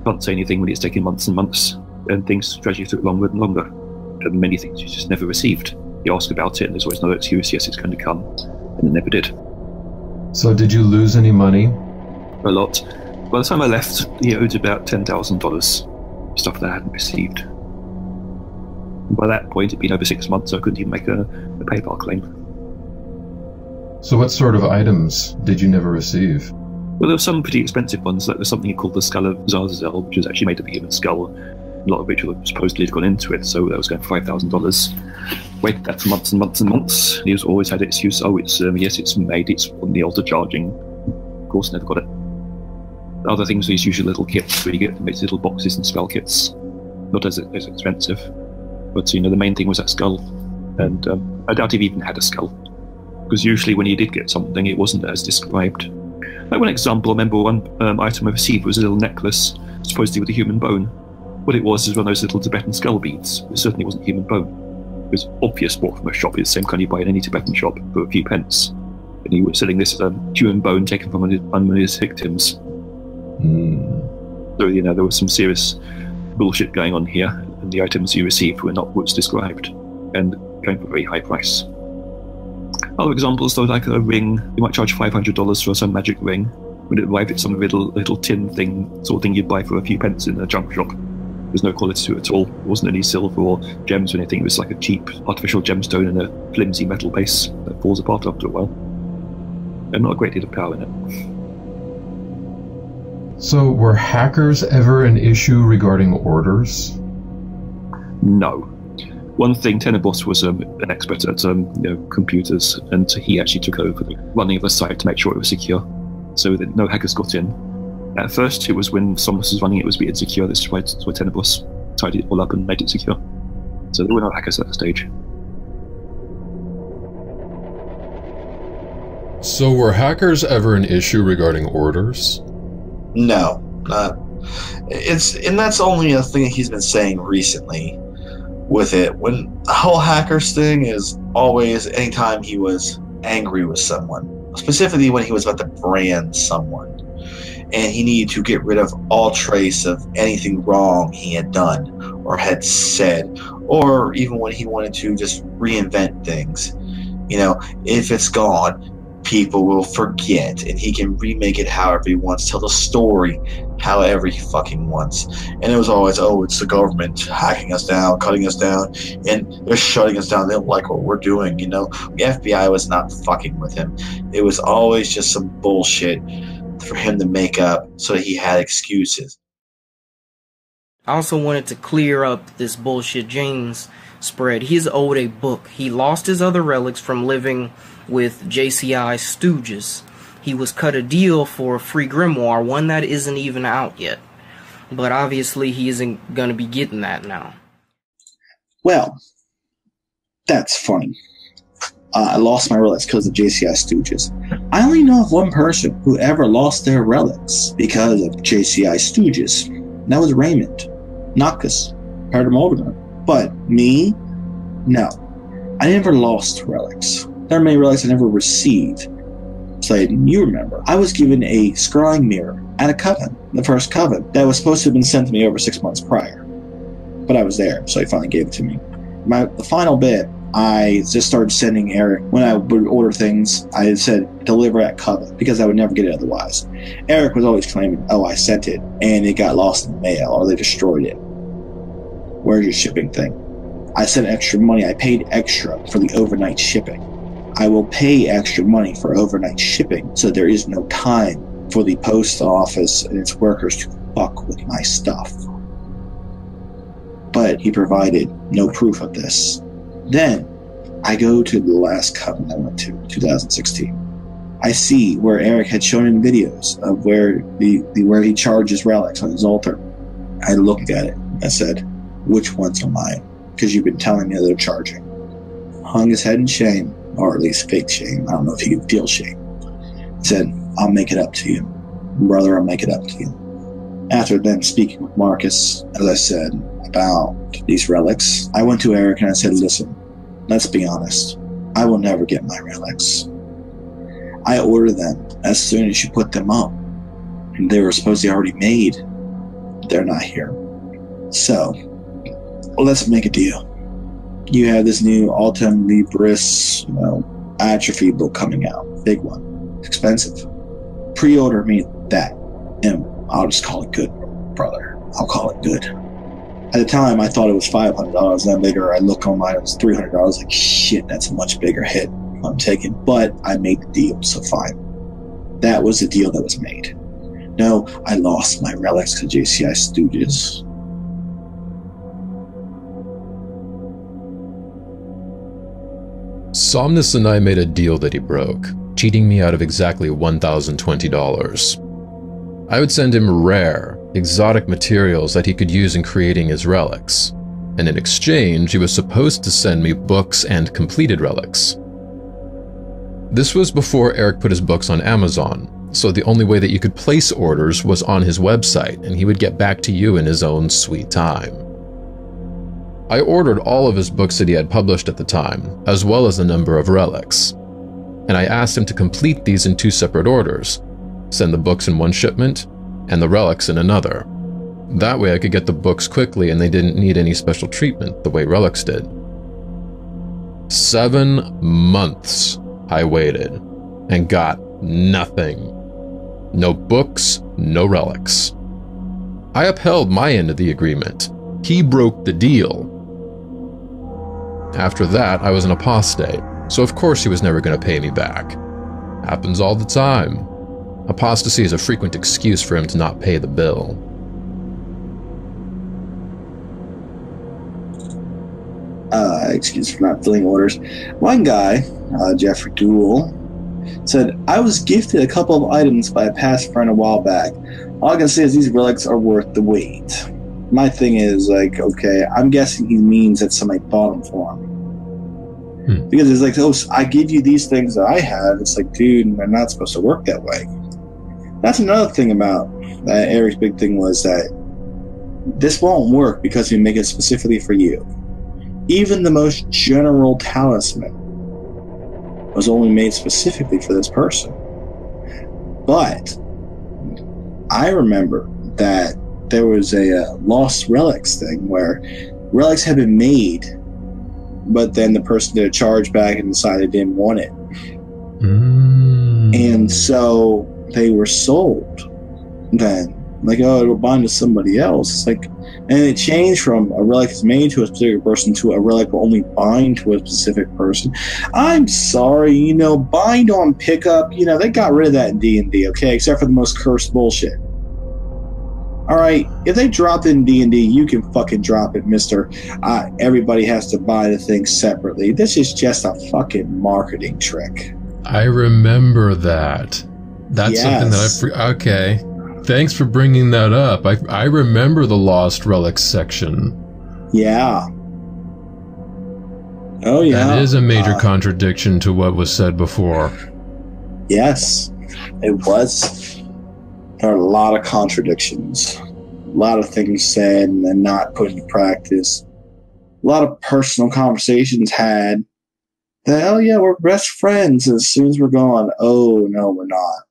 Can't say anything when it's taking months and months, and things gradually took longer and longer. And many things you just never received. You ask about it and there's always no excuse, yes, it's going to come. And it never did. So did you lose any money? A lot. By the time I left, he owed about $10,000, stuff that I hadn't received. And by that point, it'd been over 6 months, so I couldn't even make a PayPal claim. So what sort of items did you never receive? Well, there were some pretty expensive ones, like there's something called the Skull of Zazazel, which was actually made of a human skull. A lot of which supposedly had gone into it, so that was going for $5,000. Waited that for months and months and months. He always had excuse, yes, it's made, it's on the altar charging. Of course, never got it. Other things, these usual little kits where you get make little boxes and spell kits. Not as expensive, but the main thing was that skull. And I doubt he even had a skull, because usually when you did get something, it wasn't as described. Like one example, I remember one item I received was a little necklace, supposedly with a human bone. What it was one of those little Tibetan skull beads. It certainly wasn't human bone. It was obvious bought from a shop. It's the same kind you buy in any Tibetan shop for a few pence. And he was selling this human bone taken from one of his victims. So, there was some serious bullshit going on here, and the items you received were not what's described, and going for a very high price. Other examples, though, like a ring, you might charge $500 for some magic ring. When it arrived, it's some little tin thing, sort of thing you'd buy for a few pence in a junk shop. There's no quality to it at all. There wasn't any silver or gems or anything. It was like a cheap artificial gemstone and a flimsy metal base that falls apart after a while. And not a great deal of power in it. So were hackers ever an issue regarding orders? No. One thing, Tenebos was an expert at computers, and he actually took over the running of the site to make sure it was secure, so that no hackers got in. At first, it was when Somnus was running it was a bit insecure. That's why Tenebos tidied it all up and made it secure. So there were no hackers at that stage. So were hackers ever an issue regarding orders? No, not. And that's only a thing he's been saying recently with it. When the whole hackers thing is always anytime he was angry with someone, specifically when he was about to brand someone, and he needed to get rid of all trace of anything wrong he had done or had said, or even when he wanted to just reinvent things. If it's gone, people will forget, and he can remake it however he wants, tell the story however he fucking wants. And it was always, it's the government hacking us down, cutting us down, and they're shutting us down. They don't like what we're doing, The FBI was not fucking with him. It was always just some bullshit for him to make up so that he had excuses. I also wanted to clear up this bullshit James spread. He's owed a book. He lost his other relics from living with JCI stooges. he was cut a deal for a free grimoire, one that isn't even out yet. But obviously he isn't going to be getting that now. Well, that's funny. I lost my relics because of JCI Stooges. I only know of one person who ever lost their relics because of JCI Stooges. And that was Raymond. Noctis. Heard him over. But me? No. I never lost relics. There are many relics I never received. Slayden, you remember. I was given a scrying mirror at a coven, the first coven, that was supposed to have been sent to me over 6 months prior. But I was there, so he finally gave it to me. The final bit, I just started sending Eric. When I would order things, I said, deliver at coven, because I would never get it otherwise. Eric was always claiming, oh, I sent it, and it got lost in the mail, or they destroyed it. Where's your shipping thing? I sent extra money. I paid extra for the overnight shipping. I will pay extra money for overnight shipping, so there is no time for the post office and its workers to fuck with my stuff. But he provided no proof of this. Then, I go to the last coven I went to, 2016. I see where Eric had shown him videos of where he charges relics on his altar. I looked at it. I said, which ones are mine? Because you've been telling me they're charging. Hung his head in shame, or at least fake shame. I don't know if he could feel shame. Said, I'll make it up to you. Brother, I'll make it up to you. After then speaking with Marcus, as I said, about these relics, I went to Eric and I said, listen, let's be honest. I will never get my relics. I ordered them as soon as you put them up. And they were supposedly already made. They're not here. So, let's make a deal. You have this new Autumn Libris, atrophy book coming out. Big one. It's expensive. Pre-order me that. And I'll just call it good, brother. I'll call it good. At the time, I thought it was $500. Then later, I look online, it was $300. Like, shit, that's a much bigger hit I'm taking. But I made the deal, so fine. That was the deal that was made. No, I lost my relics to JCI Stooges. Somnus and I made a deal that he broke, cheating me out of exactly $1,020. I would send him rare, exotic materials that he could use in creating his relics, and in exchange he was supposed to send me books and completed relics. This was before Eric put his books on Amazon, so the only way that you could place orders was on his website, and he would get back to you in his own sweet time. I ordered all of his books that he had published at the time, as well as a number of relics, and I asked him to complete these in 2 separate orders, send the books in one shipment, and the relics in another. That way I could get the books quickly and they didn't need any special treatment the way relics did. 7 months I waited, and got nothing. No books, no relics. I upheld my end of the agreement. He broke the deal. After that, I was an apostate, so of course he was never going to pay me back. Happens all the time. Apostasy is a frequent excuse for him to not pay the bill. Excuse for not filling orders. One guy, Jeffrey Dool, said, I was gifted a couple of items by a past friend a while back. All I can say is these relics are worth the wait. My thing is, like, okay, I'm guessing he means that somebody bought them for him. Because it's like, oh, I give you these things that I have. It's like, dude, they're not supposed to work that way. That's another thing about that. Eric's big thing was that this won't work because we make it specifically for you. Even the most general talisman was only made specifically for this person. But I remember that there was a lost relics thing where relics had been made, but then the person did a charge back and decided they didn't want it. And so they were sold then. Like, oh, it will bind to somebody else. It's like, and it changed from a relic is made to a specific person to a relic will only bind to a specific person. I'm sorry, bind on pickup, they got rid of that in D&D, okay? Except for the most cursed bullshit. Alright, if they dropped it in D&D, you can fucking drop it, mister. Everybody has to buy the thing separately. This is just a fucking marketing trick. I remember that. That's something that okay. Thanks for bringing that up. I remember the Lost Relics section. Yeah. Oh, yeah. That is a major contradiction to what was said before. Yes, it was. There are a lot of contradictions. A lot of things said and then not put into practice. A lot of personal conversations had. That, oh, yeah, we're best friends. And as soon as we're gone, oh, no, we're not.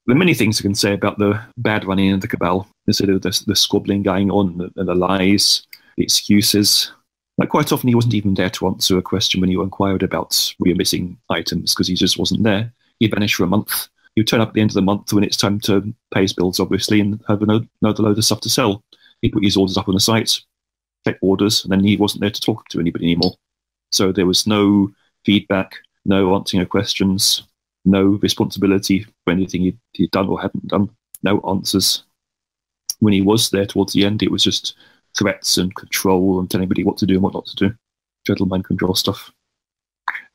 There are many things you can say about the bad running in the Cabal, instead of the squabbling going on, the lies, the excuses. Like, quite often he wasn't even there to answer a question when you inquired about where you're missing items, because he just wasn't there. He'd vanish for a month. He'd turn up at the end of the month when it's time to pay his bills, obviously, and have another load of stuff to sell. He'd put his orders up on the site, take orders, and then he wasn't there to talk to anybody anymore. So there was no feedback, no answering of questions, no responsibility for anything he'd done or hadn't done, no answers. When he was there towards the end, it was just threats and control and telling everybody what to do and what not to do. Dreadful mind control stuff.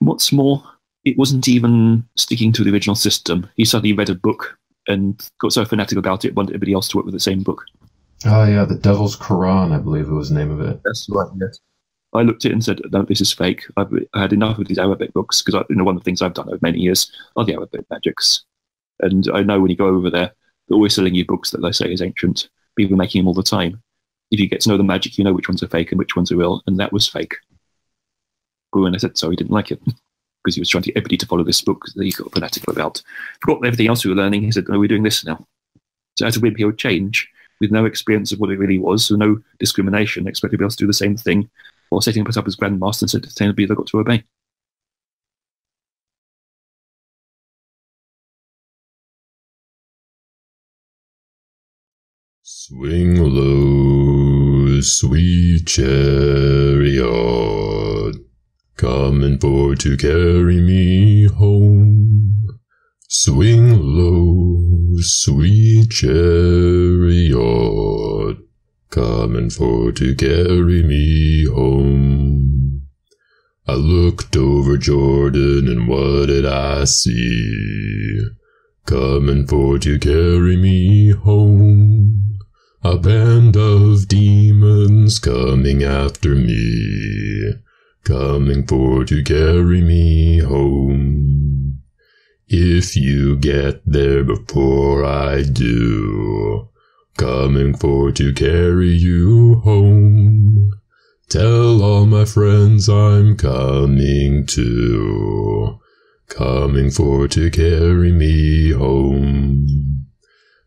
And what's more, it wasn't even sticking to the original system. He suddenly read a book and got so fanatic about it, wanted everybody else to work with the same book. Oh, yeah, the Devil's Quran, I believe it was the name of it. That's right, yes. I looked at it and said, no, this is fake. I had enough of these Arabic books, because one of the things I've done over many years are the Arabic magics. And I know when you go over there, they're always selling you books that they say is ancient. People are making them all the time. If you get to know the magic, you know which ones are fake and which ones are real, and that was fake. But when I said so, he didn't like it, because he was trying to get everybody to follow this book that he got fanatical about. Forgot everything else we were learning. He said, no, we're doing this now. So as a WIMP change, with no experience of what it really was, so no discrimination, expect everybody else to do the same thing, or setting up as Grandmaster and said to everybody they've got to obey. Swing low, sweet chariot, coming for to carry me home. Swing low, sweet chariot, coming for to carry me home. I looked over Jordan, and what did I see? Coming for to carry me home. A band of demons coming after me, coming for to carry me home. If you get there before I do, coming for to carry you home. Tell all my friends I'm coming too, coming for to carry me home.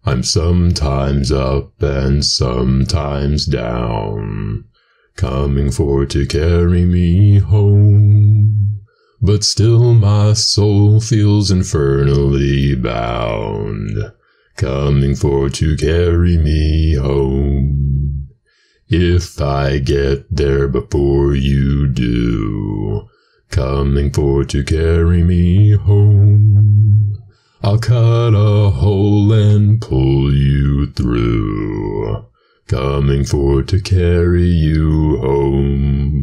I'm sometimes up and sometimes down, coming for to carry me home. But still my soul feels infernally bound, coming for to carry me home. If I get there before you do, coming for to carry me home. I'll cut a hole and pull you through, coming for to carry you home.